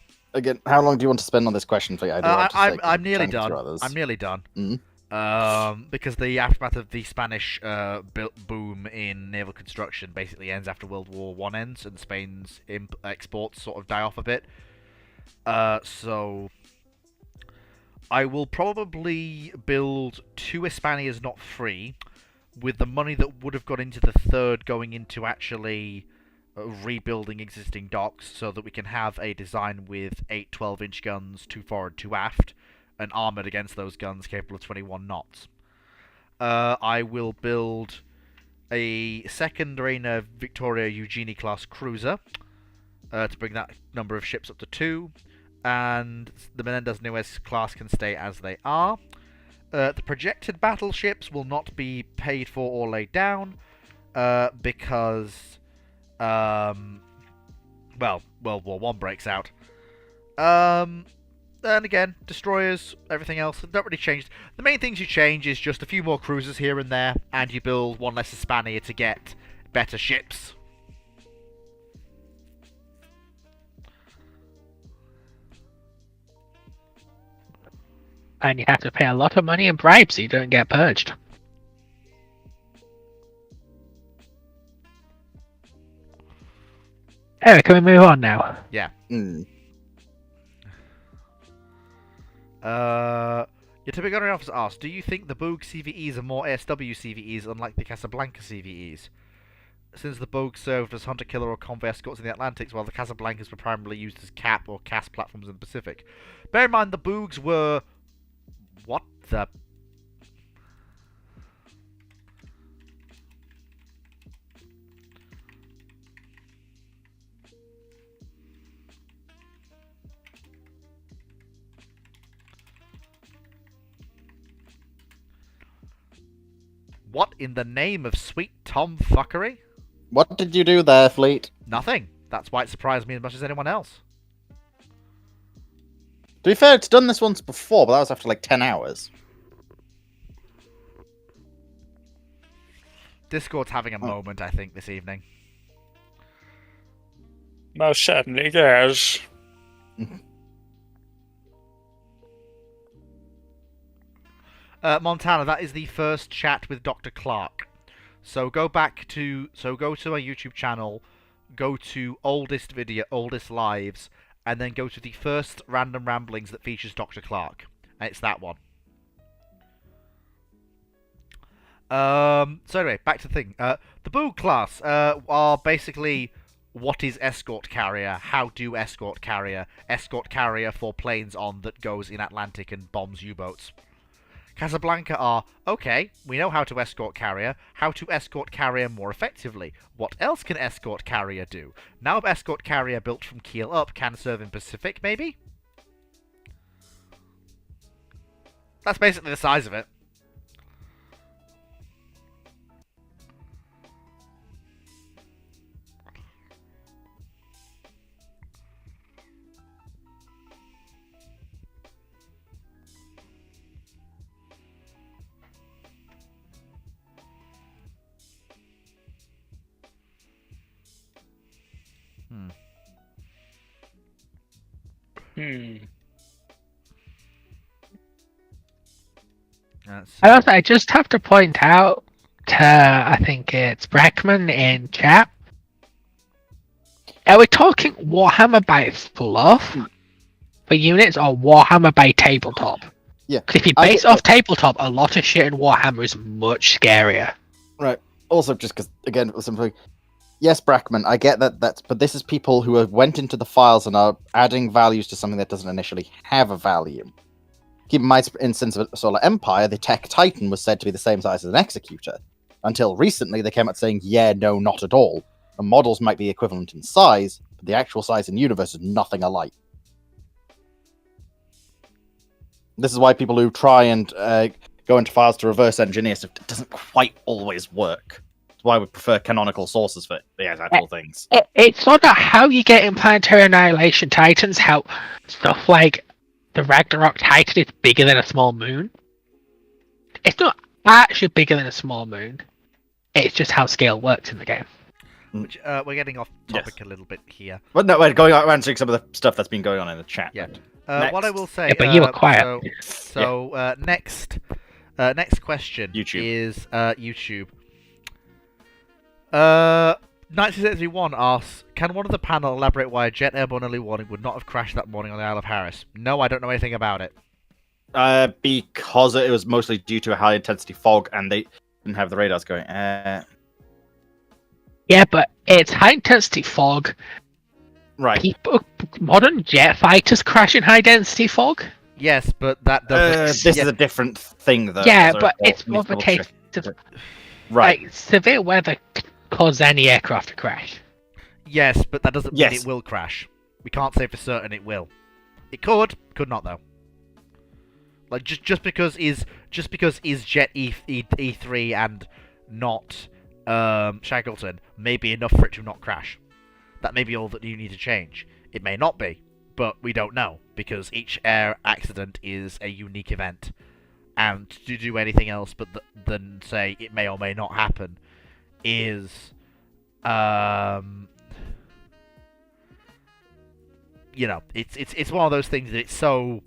B: do you want to spend on this question, please?
A: I'm nearly done. I'm nearly done. Because the aftermath of the Spanish boom in naval construction basically ends after World War I ends, and Spain's exports sort of die off a bit. So I will probably build 2 Hispanias, not 3, with the money that would have gone into the 3rd going into actually rebuilding existing docks, so that we can have a design with 8 12-inch guns, 2 forward, 2 aft, and armoured against those guns capable of 21 knots. I will build a second Reina Victoria Eugenie class cruiser to bring that number of ships up to 2, and the Menendez Nuez class can stay as they are. The projected battleships will not be paid for or laid down because, World War One breaks out. And again, destroyers, everything else, don't really change. The main things you change is just a few more cruisers here and there, and you build one less Hispania to get better ships.
C: And you have to pay a lot of money in bribes so you don't get purged. Anyway, can we move on now?
A: Yeah. Your typical officer asks, do you think the Bogue CVEs are more ASW CVEs unlike the Casablanca CVEs? Since the Bogue served as hunter-killer or convoy escorts in the Atlantics, while the Casablancas were primarily used as CAP or CAS platforms in the Pacific. Bear in mind, the Boogs were... What the... What in the name of sweet Tom fuckery?
B: What did you do there, Fleet?
A: Nothing. That's why it surprised me as much as anyone else.
B: To be fair, it's done this once before, but that was after like 10 hours.
A: Discord's having a moment, I think, this evening.
D: Most certainly does.
A: Montana, that is the first chat with Dr. Clark. So go to my YouTube channel, go to oldest lives, and then go to the first random ramblings that features Dr. Clark. And it's that one. So anyway, back to the thing. The Boog class are basically what is escort carrier, how do escort carrier for planes on that goes in Atlantic and bombs U-boats. Casablanca are, okay, we know how to escort carrier more effectively. What else can escort carrier do? Now escort carrier built from keel up can serve in Pacific, maybe? That's basically the size of it.
C: I just have to point out to, I think it's Brackman in chat. Are we talking Warhammer by fluff for units or Warhammer by tabletop?
B: Yeah.
C: Because if you base off tabletop, a lot of shit in Warhammer is much scarier.
B: Right. Also, just because, again, simply, yes, Brackman, I get that. But this is people who went into the files and are adding values to something that doesn't initially have a value. Keep in mind, instance of Solar Empire, the Tech Titan was said to be the same size as an Executor. Until recently, they came out saying, yeah, no, not at all. The models might be equivalent in size, but the actual size in the universe is nothing alike. This is why people who try and go into files to reverse engineer stuff, it doesn't quite always work. That's why we prefer canonical sources for the actual things.
C: It's sort of how you get in Planetary Annihilation Titans, how stuff like the Ragnarok Titan is bigger than a small moon. It's not actually bigger than a small moon. It's just how scale works in the game.
A: Which, we're getting off topic a little bit here.
B: Well, no, we're going on answering some of the stuff that's been going on in the chat.
A: Yeah. What I will say...
C: Yeah, but you were quiet.
A: Next question is YouTube. 1971 asks, can one of the panel elaborate why a jet airborne early warning would not have crashed that morning on the Isle of Harris? No, I don't know anything about it.
B: Because it was mostly due to a high intensity fog and they didn't have the radars going.
C: Yeah, but it's high intensity fog.
B: Right.
C: Modern jet fighters crash in high density fog.
A: Yes, but that doesn't.
B: This is a different thing, though.
C: Yeah,
B: so
C: but it's more of a case of
B: right.
C: Like, severe weather cause any aircraft to crash.
A: Yes, but that doesn't mean it will crash. We can't say for certain it will. It could not though. Like just because is Jet E3 and not Shackleton may be enough for it to not crash. That may be all that you need to change. It may not be, but we don't know because each air accident is a unique event, and to do anything else but than say it may or may not happen is you know, it's one of those things that it's so.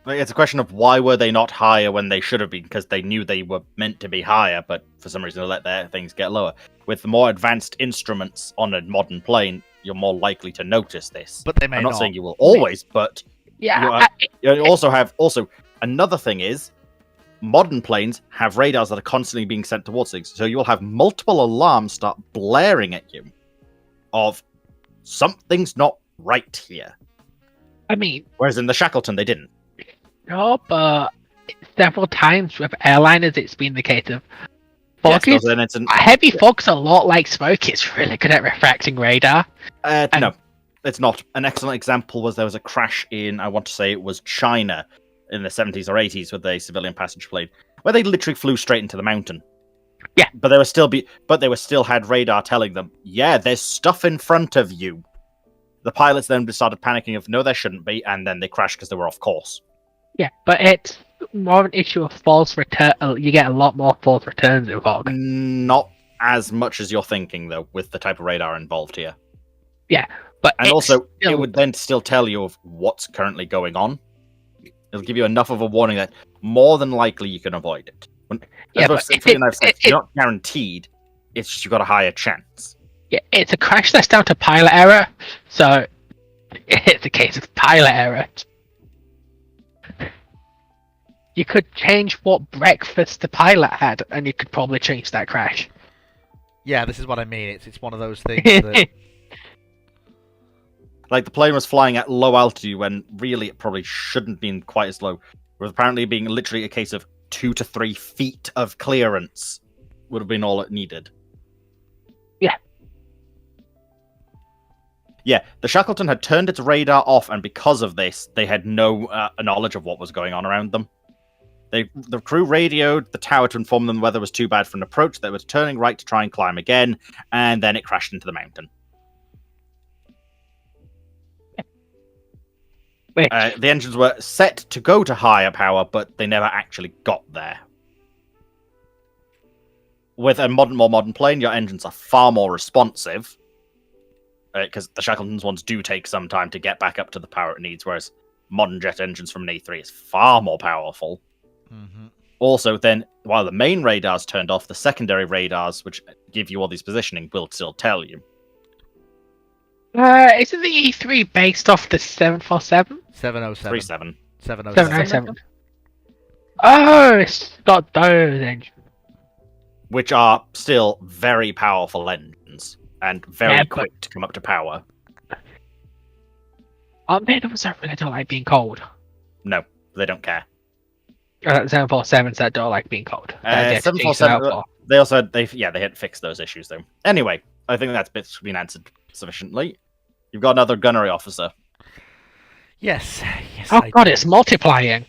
B: It's a question of why were they not higher when they should have been, because they knew they were meant to be higher, but for some reason they let their things get lower. With the more advanced instruments on a modern plane, you're more likely to notice this.
A: But they may
B: I'm
A: not.
B: not saying you will always, but
C: yeah.
B: You also have another thing is modern planes have radars that are constantly being sent towards things, so you will have multiple alarms start blaring at you of something's not right here.
C: I mean,
B: whereas in the Shackleton they didn't.
C: No, but several times with airliners it's been the case of fog.
B: Yes,
C: heavy fog's a lot like smoke. It's really good at refracting radar.
B: No, it's not. An excellent example was there was a crash in, I want to say it was China in the 70s or 80s with a civilian passenger plane where they literally flew straight into the mountain.
C: Yeah,
B: but they were still had radar telling them, yeah, there's stuff in front of you. The pilots then started panicking of no, there shouldn't be, and then they crashed because they were off course.
C: Yeah, but it's more an issue of false return. You get a lot more false returns in fog.
B: Not as much as you're thinking, though, with the type of radar involved here.
C: Yeah, but
B: and also it would then still tell you of what's currently going on. It'll give you enough of a warning that more than likely you can avoid it. You're not guaranteed. It's just you've got a higher chance.
C: Yeah, it's a crash that's down to pilot error, so it's a case of pilot error. You could change what breakfast the pilot had, and you could probably change that crash.
A: Yeah, this is what I mean. It's one of those things that...
B: Like, the plane was flying at low altitude when really it probably shouldn't been quite as low. With apparently being literally a case of 2 to 3 feet of clearance would have been all it needed.
C: Yeah.
B: Yeah, the Shackleton had turned its radar off, and because of this, they had no knowledge of what was going on around them. The crew radioed the tower to inform them the weather was too bad for an approach. They were turning right to try and climb again, and then it crashed into the mountain. The engines were set to go to higher power, but they never actually got there. With a more modern plane, your engines are far more responsive, because the Shackleton's ones do take some time to get back up to the power it needs, whereas modern jet engines from an E3 is far more powerful.
A: Mm-hmm.
B: Also, then, while the main radar's turned off, the secondary radars, which give you all these positioning, will still tell you.
C: Isn't the E3 based off the 747?
A: 707.
B: 37.
C: 707. Oh, it's got those engines.
B: Which are still very powerful engines, and very quick to come up to power.
C: Aren't they the ones that really don't like being cold?
B: No, they don't care.
C: 747s that don't like being cold.
B: 747, they had fixed those issues, though. Anyway, I think that's been answered sufficiently. You've got another gunnery officer.
A: Yes.
C: Oh god, it's multiplying.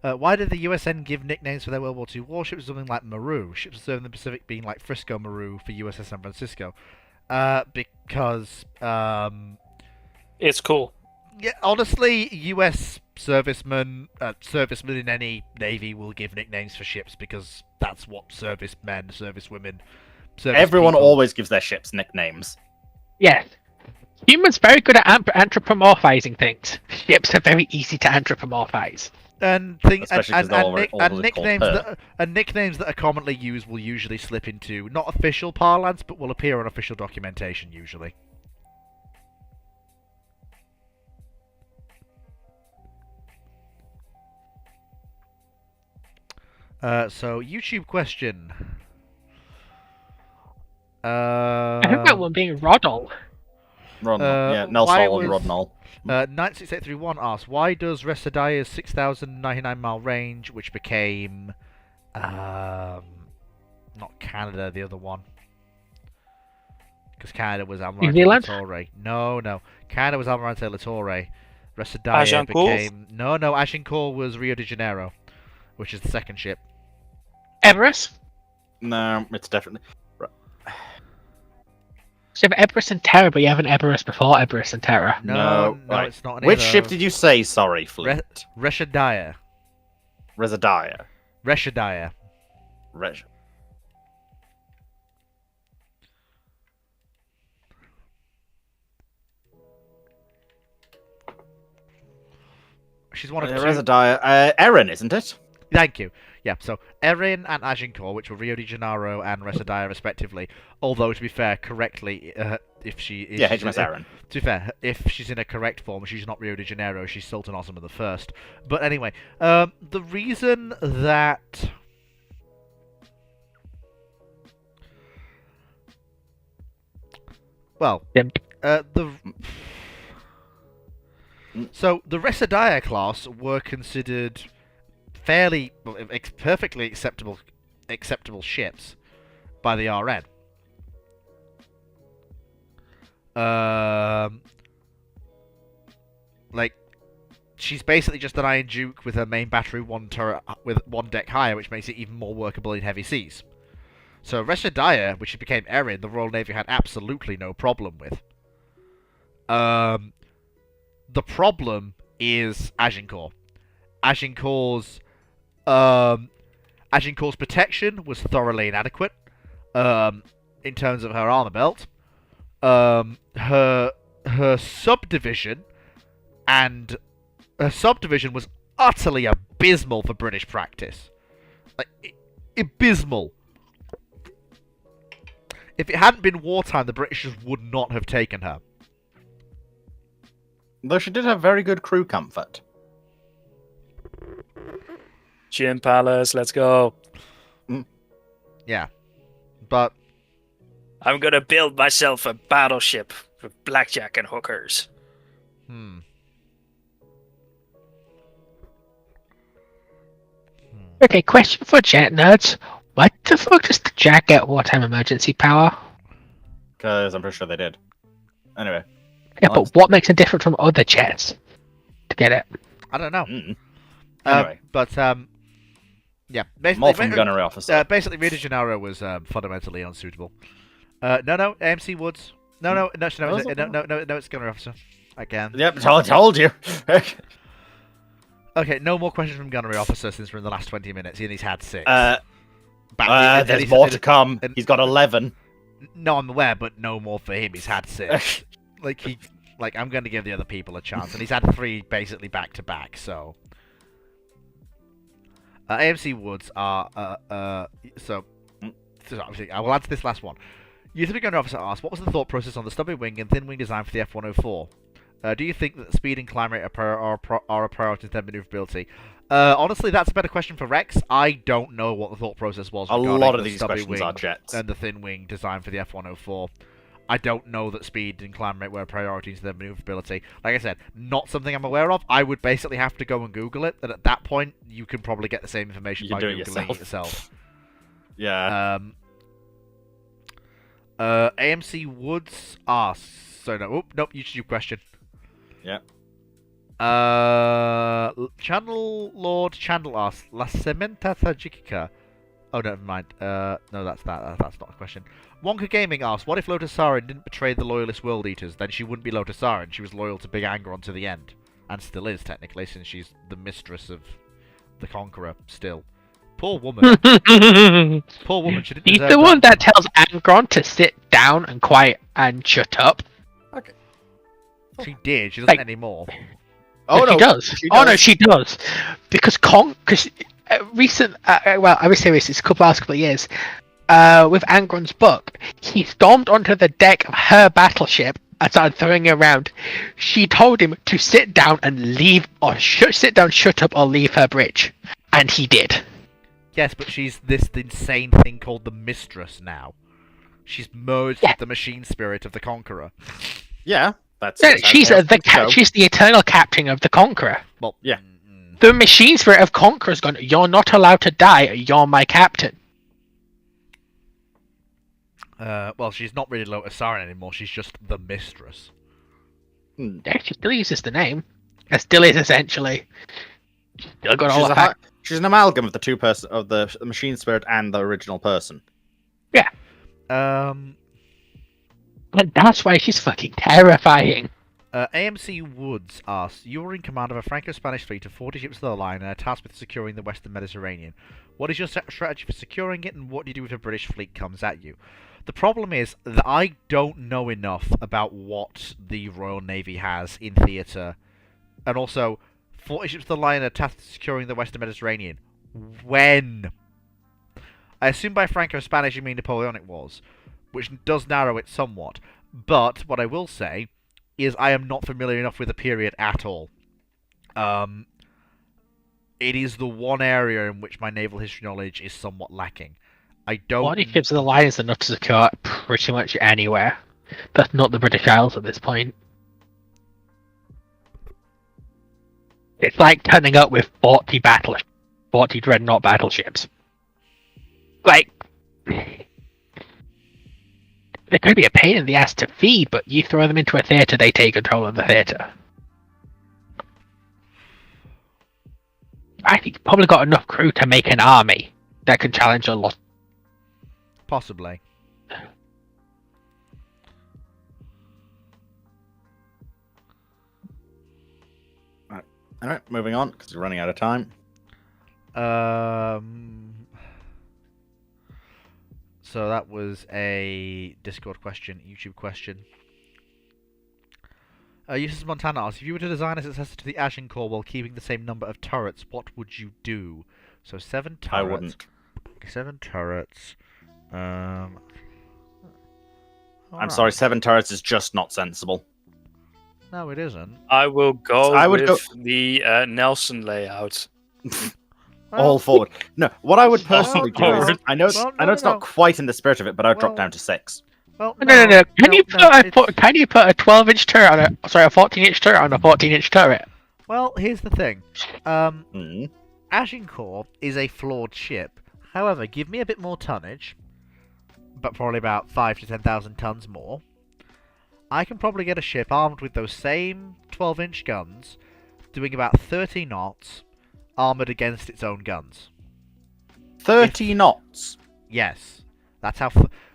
A: Why did the USN give nicknames for their World War II warships? Something like Maru. Ships serving in the Pacific being like Frisco Maru for USS San Francisco. Because
D: it's cool.
A: Yeah, honestly, US servicemen in any navy will give nicknames for ships because that's what servicemen, servicewomen,
B: everyone always gives their ships nicknames.
C: Yes. Humans very good at anthropomorphizing things. Ships are very easy to anthropomorphize.
A: And nicknames that are commonly used will usually slip into not official parlance, but will appear on official documentation usually. So YouTube question.
C: I think that one being Roddle.
B: Yeah, Nelsol and Rodnol.
A: 96831 asks, why does Resadia's 6,099 mile range, which became not Canada, the other one, because Canada was Almirante Littoral. No, Canada was Almirante Littoral. Resadia became Agincourt was Rio de Janeiro, which is the second ship.
C: Everest?
B: No, it's definitely.
C: So you have Everest and Terra, but you have an Everest before Everest and Terra.
A: No,
B: right.
A: It's not.
B: Which ship did you say? Sorry, Fleet.
A: Reshadia.
B: Resadaia.
A: Reshadia. She's one of two.
B: Resadaia. Erin, isn't it?
A: Thank you. Yeah, so Erin and Agincourt, which were Rio de Janeiro and Resadaia respectively, although to be fair, correctly,
B: HMS Erin.
A: To be fair, if she's in a correct form, she's not Rio de Janeiro, she's Sultan Osman the First. But anyway, the reason that... Well, So, the Resadaia class were considered perfectly acceptable ships by the RN. Like, she's basically just an Iron Duke with her main battery one turret with one deck higher, which makes it even more workable in heavy seas. So Resadaia, which became Erin, the Royal Navy had absolutely no problem with. The problem is Agincourt. Agincourt's protection was thoroughly inadequate in terms of her armor belt. Her subdivision was utterly abysmal for British practice. Like, abysmal. If it hadn't been wartime, the British would not have taken her.
B: Though she did have very good crew comfort.
D: Gin Palace, let's go.
A: Yeah. But...
F: I'm gonna build myself a battleship with blackjack and hookers.
C: Okay, question for jet nerds. What the fuck does the Jack get wartime emergency power?
B: Because I'm pretty sure they did. Anyway.
C: Yeah, but what makes it different from other jets to get it?
A: I don't know.
B: Anyway.
A: Yeah. Basically,
B: more from gunnery officer.
A: Basically, Rio de Janeiro was fundamentally unsuitable. No, AMC Woods. No, it's gunnery officer. Again.
B: Yep, I told you.
A: Okay, no more questions from gunnery officer since we're in the last 20 minutes, and he's had 6.
B: There's more to come. He's got 11.
A: No, I'm aware, but no more for him. He's had 6. I'm going to give the other people a chance, and he's had 3 basically back to back. So, AMC Woods are so obviously I will answer this last one. Utility Gunner Officer asks, what was the thought process on the stubby wing and thin wing design for the F-104? Do you think that speed and climb rate are a priority instead of maneuverability? Honestly, that's a better question for Rex. I don't know what the thought process was.
B: A lot of these questions are jets.
A: And the thin wing design for the F-104. I don't know that speed and climb rate were priorities instead of maneuverability. Like I said, not something I'm aware of. I would basically have to go and Google it, and at that point, you can probably get the same information by Googling it yourself.
B: Yeah.
A: AMC Woods asks... So, no. Nope, YouTube question.
B: Yeah.
A: Channel Lord Chandler asks, La Cementa Tajikica. Oh, never mind. No, that's not a question. Wonka Gaming asks, what if Lotus Sarin didn't betray the loyalist World Eaters? Then she wouldn't be Lotus Sarin. She was loyal to Big Angron to the end. And still is, technically, since she's the mistress of the Conqueror, still. Poor woman. Poor woman, she didn't
C: He's
A: deserve
C: the one that tells Angron to sit down and quiet and shut up.
B: Okay.
A: She did. She doesn't anymore.
C: Oh, no, she does. Oh, no, she does. Because recent, I would say it's a couple of years, with Angron's book, he stormed onto the deck of her battleship and started throwing her around. She told him to sit down and leave, or sit down, shut up, or leave her bridge. And he did.
A: Yes, but she's this insane thing called the Mistress now. She's merged with the machine spirit of the Conqueror.
B: Yeah,
C: she's the eternal captain of the Conqueror.
A: Well,
B: yeah.
C: The machine spirit of Conqueror's gone. You're not allowed to die. You're my captain.
A: Well, she's not really Lotus Siren anymore. She's just the mistress.
C: Yeah, she still uses the name. It still is essentially. Still got all the
B: She's an amalgam of the of the machine spirit and the original person.
C: Yeah. And that's why she's fucking terrifying.
A: AMC Woods asks, you are in command of a Franco-Spanish fleet of 40 ships of the line and are tasked with securing the Western Mediterranean. What is your strategy for securing it, and what do you do if a British fleet comes at you? The problem is that I don't know enough about what the Royal Navy has in theatre. And also, 40 ships of the line are tasked with securing the Western Mediterranean. When? I assume by Franco-Spanish you mean Napoleonic Wars, which does narrow it somewhat. But what I will say is I am not familiar enough with the period at all. It is the one area in which my naval history knowledge is somewhat lacking. I don't...
C: 40 ships of the line is enough to secure pretty much anywhere. That's not the British Isles at this point. It's like turning up with 40 dreadnought battleships. Like... They're going to be a pain in the ass to feed, but you throw them into a theatre, they take control of the theatre. I think you've probably got enough crew to make an army that can challenge a lot.
A: Possibly.
B: Alright, moving on, because we're running out of time.
A: So that was a Discord question, YouTube question. Eustace Montana asks, if you were to design a successor to the Agincourt while keeping the same number of turrets, what would you do? So 7 turrets.
B: I wouldn't.
A: 7 turrets.
B: I'm sorry, 7 turrets is just not sensible.
A: No, it isn't.
D: I will go with the Nelson layout.
B: All forward. No, what I would personally do is, I know it's not quite in the spirit of it, but I'd drop down to 6.
A: Well,
C: no. Can you put a 12-inch turret on a 14-inch turret on a 14-inch turret?
A: Well, here's the thing. Agincourt is a flawed ship. However, give me a bit more tonnage, but probably about 5 to 10,000 tons more. I can probably get a ship armed with those same 12-inch guns, doing about 30 knots, armored against its own guns.
B: 30 knots?
A: Yes. That's how...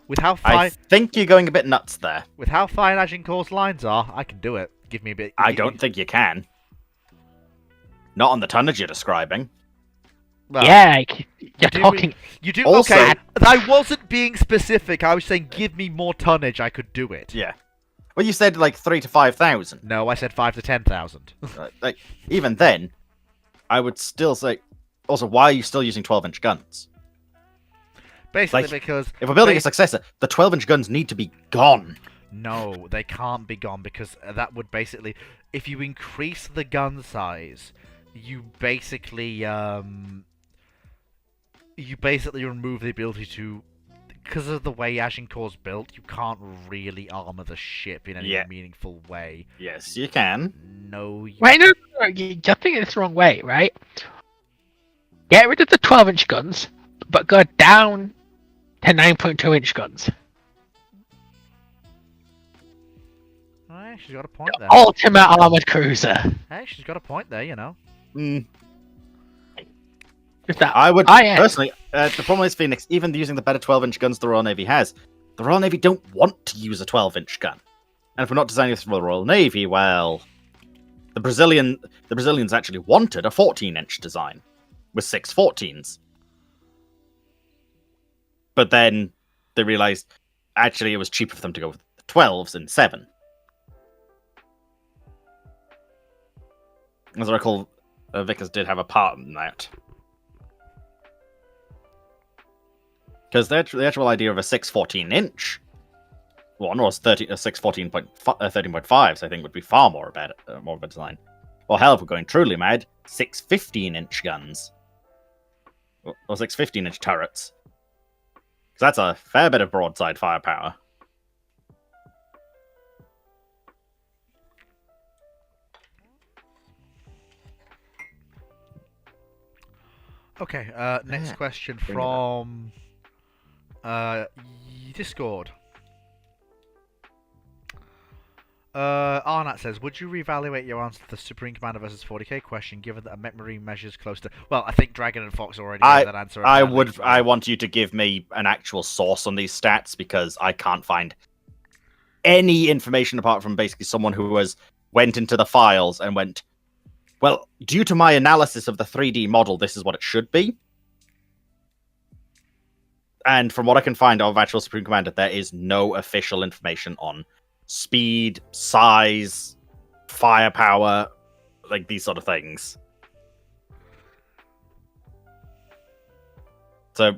A: With how fine...
B: I think you're going a bit nuts there.
A: With how fine Agincourt's lines are, I can do it. Give me a bit...
B: I don't think you can. Not on the tonnage you're describing.
C: Well, yeah, you're talking...
A: You do...
B: Also,
A: okay, I wasn't being specific. I was saying give me more tonnage, I could do it.
B: Yeah. Well, you said like 3 to 5,000.
A: No, I said 5 to 10,000.
B: Like, even then, I would still say... Also, why are you still using 12-inch guns?
A: Basically, because...
B: If we're building a successor, the 12-inch guns need to be gone.
A: No, they can't be gone, because that would basically... If you increase the gun size, you basically remove the ability to... Because of the way Agincourt's built, you can't really armor the ship in any meaningful way.
B: Yes, you can.
A: No, you...
C: Wait, no, you're thinking it the wrong way, right? Get rid of the 12-inch guns, but go down to 9.2-inch guns.
A: Hey, she's got a point there.
C: Ultimate armored cruiser.
A: Hey, she's got a point there, you know.
B: I would personally. The problem is, Phoenix, even using the better 12-inch guns the Royal Navy has, the Royal Navy don't want to use a 12-inch gun. And if we're not designing this for the Royal Navy, well, the Brazilians actually wanted a 14-inch design with 6 14s. But then they realized actually it was cheaper for them to go with the 12s and 7. As I recall, Vickers did have a part in that. Because the actual idea of a 6-14-inch one was 13.5, so I think would be far more of a design. Or hell, if we're going truly mad, 6 15-inch guns. Or 6 15-inch turrets. Because that's a fair bit of broadside firepower.
A: Okay, next question from Discord. Arnat says, would you reevaluate your answer to the Supreme Commander versus 40k question, given that a memory measures close to... Well, I think Dragon and Fox already gave that answer.
B: I want you to give me an actual source on these stats, because I can't find any information apart from basically someone who went into the files and went, well, due to my analysis of the 3D model, this is what it should be. And from what I can find of actual Supreme Commander, there is no official information on speed, size, firepower, like these sort of things. So,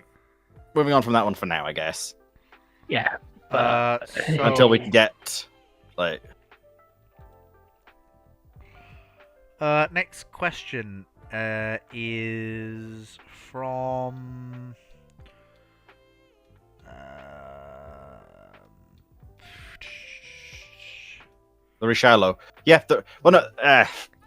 B: moving on from that one for now, I guess.
C: Yeah.
B: Until we can get, like...
A: Next question is from...
B: the Richello. Yeah, well, no, I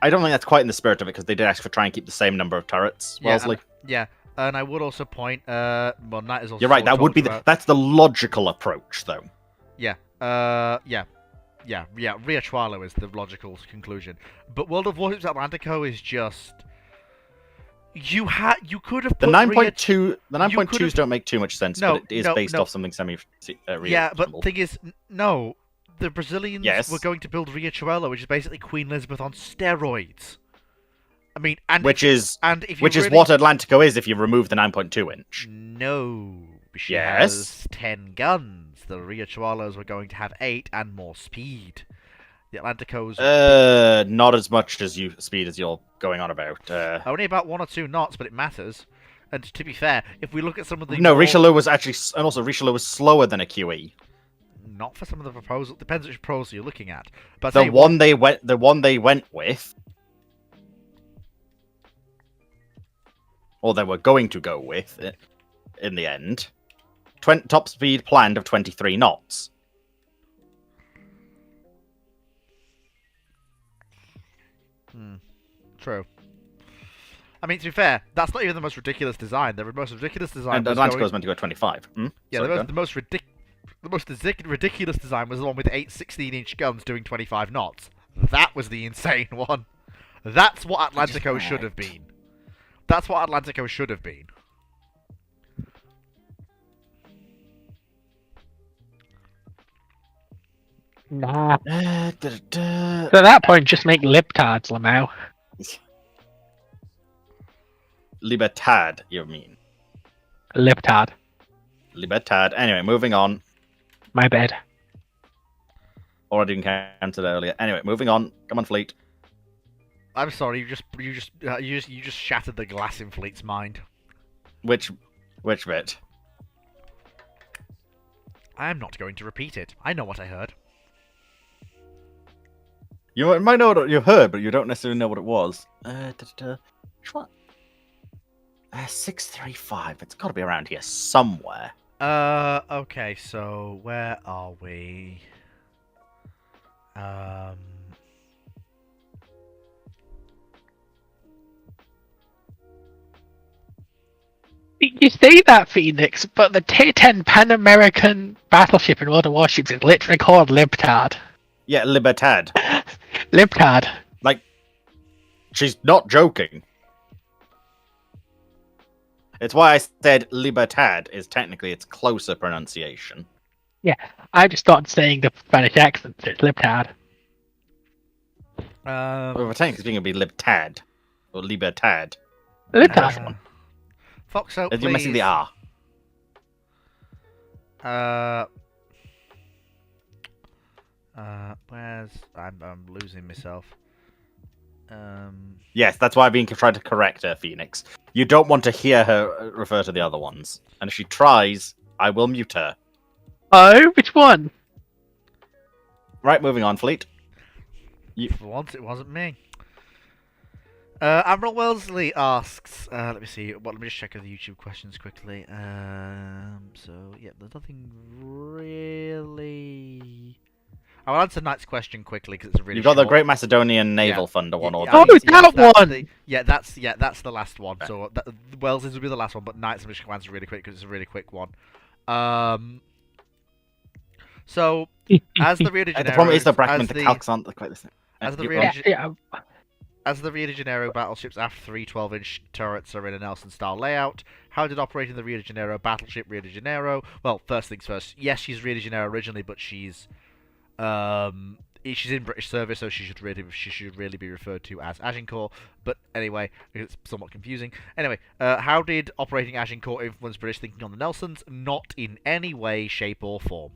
B: don't think that's quite in the spirit of it, because they did ask for try and keep the same number of turrets, Wellesley.
A: Yeah, and I would also point, well, that is also...
B: You're right, that would be that's the logical approach, though.
A: Yeah, Riachuelo is the logical conclusion. But World of Warships Atlantico is just... You could have put
B: the 9.2. The 9.2s don't make too much sense, but it is based off something semi-reasonable.
A: Yeah, but the thing is, no, the Brazilians were going to build Riachuelo, which is basically Queen Elizabeth on steroids. I mean, which is what
B: Atlantico is if you remove the 9.2 inch.
A: No, she has 10 guns. The Riachuelos were going to have 8 and more speed. The Atlanticos...
B: not as much speed as you're going on about.
A: Only about 1 or 2 knots, but it matters. And to be fair, if we look at some of the...
B: No, Richelieu was actually... And also, Richelieu was slower than a QE.
A: Not for some of the proposals. Depends which proposal you're looking at. But
B: the one they went with... Or they were going to go with, in the end. Top speed planned of 23 knots.
A: True. I mean, to be fair, that's not even the most ridiculous design. The most ridiculous design.
B: And Atlantico was meant to go 25.
A: Yeah, the most ridiculous design was the one with 8 16-inch guns doing 25 knots. That was the insane one. That's what Atlantico should have been. That's what Atlantico should have been.
C: Nah. So at that point, just make libtards, Lamau.
B: Libertad, you mean?
C: Libtard.
B: Libertad. Anyway, moving on.
C: My bad.
B: Already encountered earlier. Anyway, moving on. Come on, Fleet.
A: I'm sorry, you just shattered the glass in Fleet's mind.
B: Which bit?
A: I'm not going to repeat it. I know what I heard.
B: You might know what you heard, but you don't necessarily know what it was. Which one? 635. It's got to be around here somewhere.
A: Okay, so where are we?
C: You say that, Phoenix, but the T-10 Pan-American battleship in World of Warships is literally called Libtard.
B: Yeah, Libertad.
C: Libtard.
B: Like, she's not joking. It's why I said Libertad is technically its closer pronunciation.
C: Yeah, I just started saying the Spanish accent. It's Libtard.
B: Well, we're technically speaking, it'd be Libtad. Or Libertad.
C: Libtard.
A: Foxo, please.
B: You're missing the R.
A: Where's... I'm losing myself.
B: Yes, that's why I've been trying to correct her, Phoenix. You don't want to hear her refer to the other ones. And if she tries, I will mute her.
C: Oh, which one?
B: Right, moving on, Fleet.
A: For once, it wasn't me. Admiral Wellesley asks, let me see, let me just check the YouTube questions quickly. So, yeah, there's nothing really... I'll answer Knight's question quickly because it's a really.
B: You've got the
A: short...
B: Great Macedonian Naval Thunder one.
C: Oh, that one!
A: That's the last one. So Wells's will be the last one, but Knight's I'm just going to answer really quick because it's a really quick one. So, as the Rio de Janeiro...
B: the problem is the Brackman, the calcs aren't quite the same.
A: As the Rio de Janeiro battleships after 3 12-inch turrets are in a Nelson-style layout, how did operating the Rio de Janeiro battleship Rio de Janeiro... Well, first things first, yes, she's Rio de Janeiro originally, but she's in British service, so she should really be referred to as Agincourt. But anyway, it's somewhat confusing. Anyway, how did operating Agincourt influence British thinking on the Nelsons? Not in any way, shape, or form.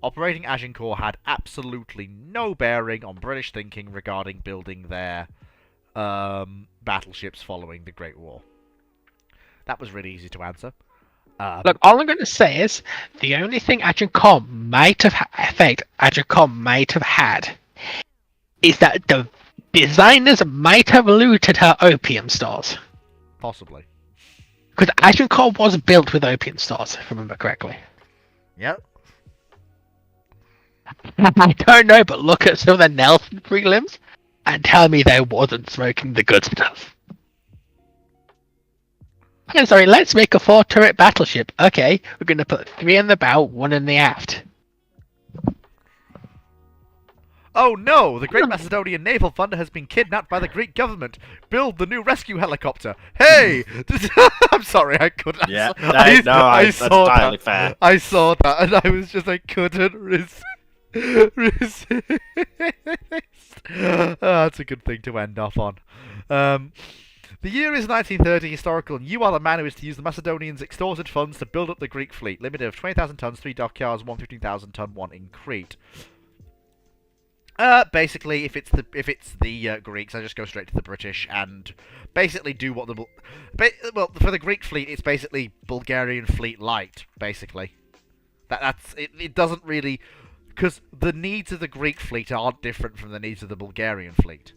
A: Operating Agincourt had absolutely no bearing on British thinking regarding building their battleships following the Great War. That was really easy to answer.
C: Look, all I'm going to say is the only thing Agincourt might have had is that the designers might have looted her opium stores.
A: Possibly.
C: Because Agincourt was built with opium stores, if I remember correctly.
A: Yep.
C: I don't know, but look at some of the Nelson prelims and tell me they wasn't smoking the good stuff. I'm sorry, let's make a 4-turret battleship. Okay, we're going to put 3 in the bow, 1 in the aft.
A: Oh no! The Great Macedonian Naval Thunder has been kidnapped by the Greek government. Build the new rescue helicopter. Hey! I'm sorry, I couldn't.
B: Yeah, that's entirely fair.
A: I saw that and I was just, I couldn't resist. That's a good thing to end off on. The year is 1930 historical, and you are the man who is to use the Macedonians' extorted funds to build up the Greek fleet. Limited of 20,000 tons, 3 dockyards, 1 15,000-ton, 1 in Crete. Basically, if it's the Greeks, I just go straight to the British and basically do what well, for the Greek fleet, it's basically Bulgarian fleet light. Basically, that's it. It doesn't really, because the needs of the Greek fleet aren't different from the needs of the Bulgarian fleet.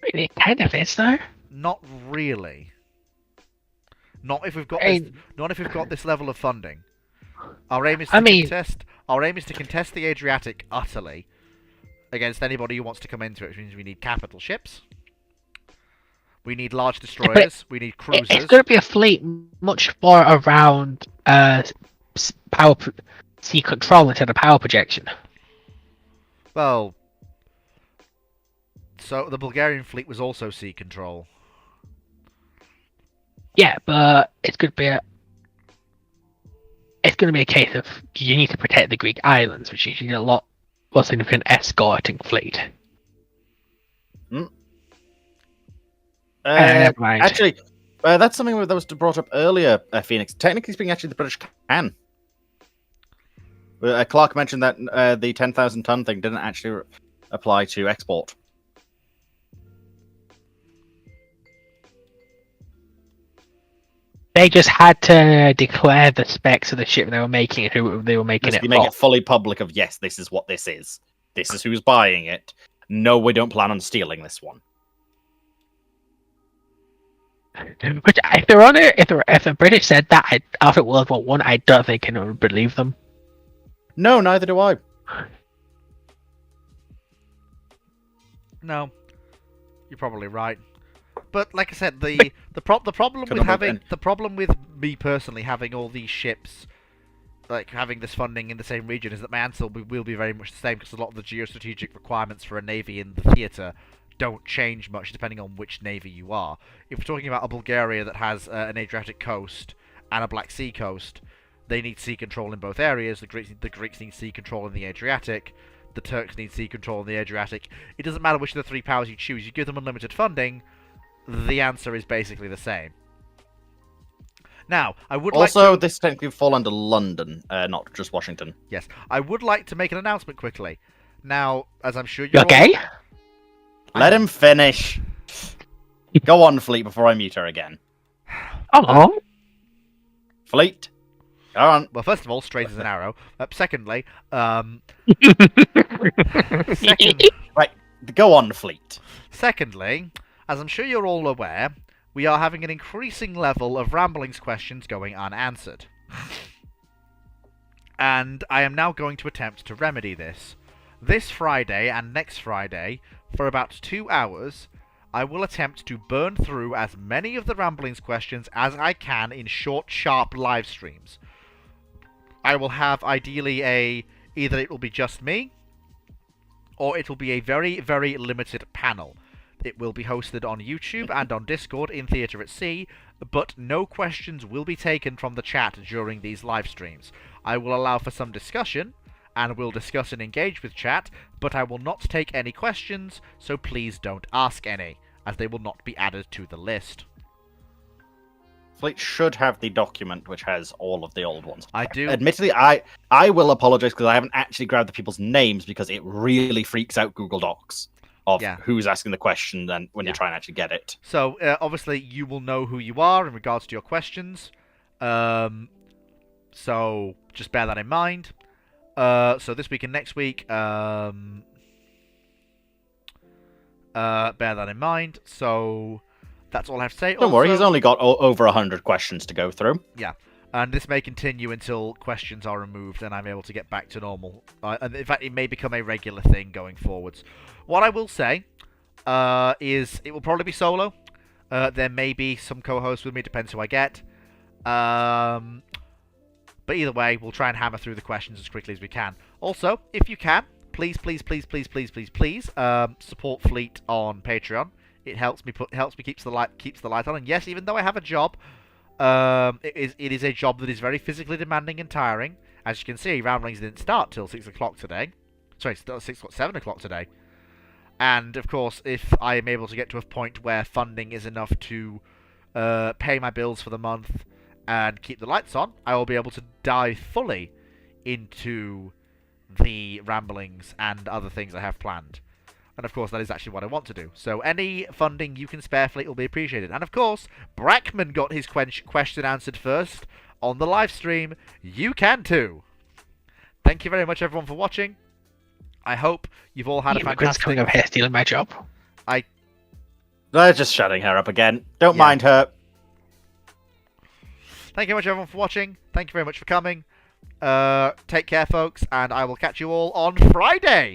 C: It kind of is, though.
A: Not really. Not if we've got this level of funding. Our aim is to contest the Adriatic utterly against anybody who wants to come into it, which means we need capital ships. We need large destroyers. We need cruisers.
C: It's going to be a fleet much more around sea control instead of power projection.
A: Well, so the Bulgarian fleet was also sea control.
C: Yeah, but it's going to be a case of you need to protect the Greek islands, which is a lot more significant escorting fleet. Never mind.
B: Actually, that's something that was brought up earlier, Phoenix. Technically speaking, actually, the British can. Clark mentioned that the 10,000-ton thing didn't actually apply to export.
C: They just had to declare the specs of the ship they were making and who they were making it for.
B: Make it fully public of, yes, this is what this is. This is who's buying it. No, we don't plan on stealing this one.
C: Which, if they're on it, if the British said that after World War One, I don't think anyone would believe them.
B: No, neither do I.
A: No, you're probably right. But like I said, the problem with me personally having all these ships, like having this funding in the same region, is that my answer will be very much the same, because a lot of the geostrategic requirements for a navy in the theatre don't change much depending on which navy you are. If we're talking about a Bulgaria that has an Adriatic coast and a Black Sea coast, they need sea control in both areas. The Greeks need sea control in the Adriatic. The Turks need sea control in the Adriatic. It doesn't matter which of the 3 powers you choose. You give them unlimited funding, the answer is basically the same. Now, I would
B: this technically fall under London, not just Washington.
A: Yes, I would like to make an announcement quickly. Now, as I'm sure you're
C: okay.
B: Let him finish. Go on, Fleet, before I mute her again.
C: Oh.
B: Fleet. Go on.
A: Well, first of all, straight as an arrow. Secondly,
B: right, go on, Fleet.
A: Secondly, as I'm sure you're all aware, we are having an increasing level of Ramblings questions going unanswered. And I am now going to attempt to remedy this. This Friday and next Friday, for about 2 hours, I will attempt to burn through as many of the Ramblings questions as I can in short, sharp live streams. I will have ideally either it will be just me, or it will be a very, very limited panel. It will be hosted on YouTube and on Discord in Theatre at Sea, but no questions will be taken from the chat during these live streams. I will allow for some discussion, and will discuss and engage with chat, but I will not take any questions, so please don't ask any, as they will not be added to the list.
B: Fleet should have the document which has all of the old ones.
A: I do.
B: Admittedly, I will apologize because I haven't actually grabbed the people's names because it really freaks out Google Docs of who's asking the question then when you try and actually get it.
A: So, obviously, you will know who you are in regards to your questions. So, just bear that in mind. So this week and next week, bear that in mind. So that's all I have to say.
B: Don't worry, he's only got over 100 questions to go through.
A: Yeah, and this may continue until questions are removed and I'm able to get back to normal. And in fact, it may become a regular thing going forwards. What I will say is it will probably be solo. There may be some co-hosts with me, depends who I get. But either way, we'll try and hammer through the questions as quickly as we can. Also, if you can, please support Fleet on Patreon. It helps me keeps the light on. And yes, even though I have a job, it is a job that is very physically demanding and tiring. As you can see, Ramblings didn't start till 6 o'clock today. Sorry, 7 o'clock today. And of course, if I am able to get to a point where funding is enough to pay my bills for the month and keep the lights on, I will be able to dive fully into the Ramblings and other things I have planned. And of course, that is actually what I want to do. So any funding you can spare, Fleet, will be appreciated. And of course, Brackman got his question answered first on the live stream. You can too. Thank you very much, everyone, for watching. I hope you've all had a fantastic...
C: coming over here stealing my job.
B: They're just shutting her up again. Don't mind her.
A: Thank you very much, everyone, for watching. Thank you very much for coming. Take care, folks, and I will catch you all on Friday.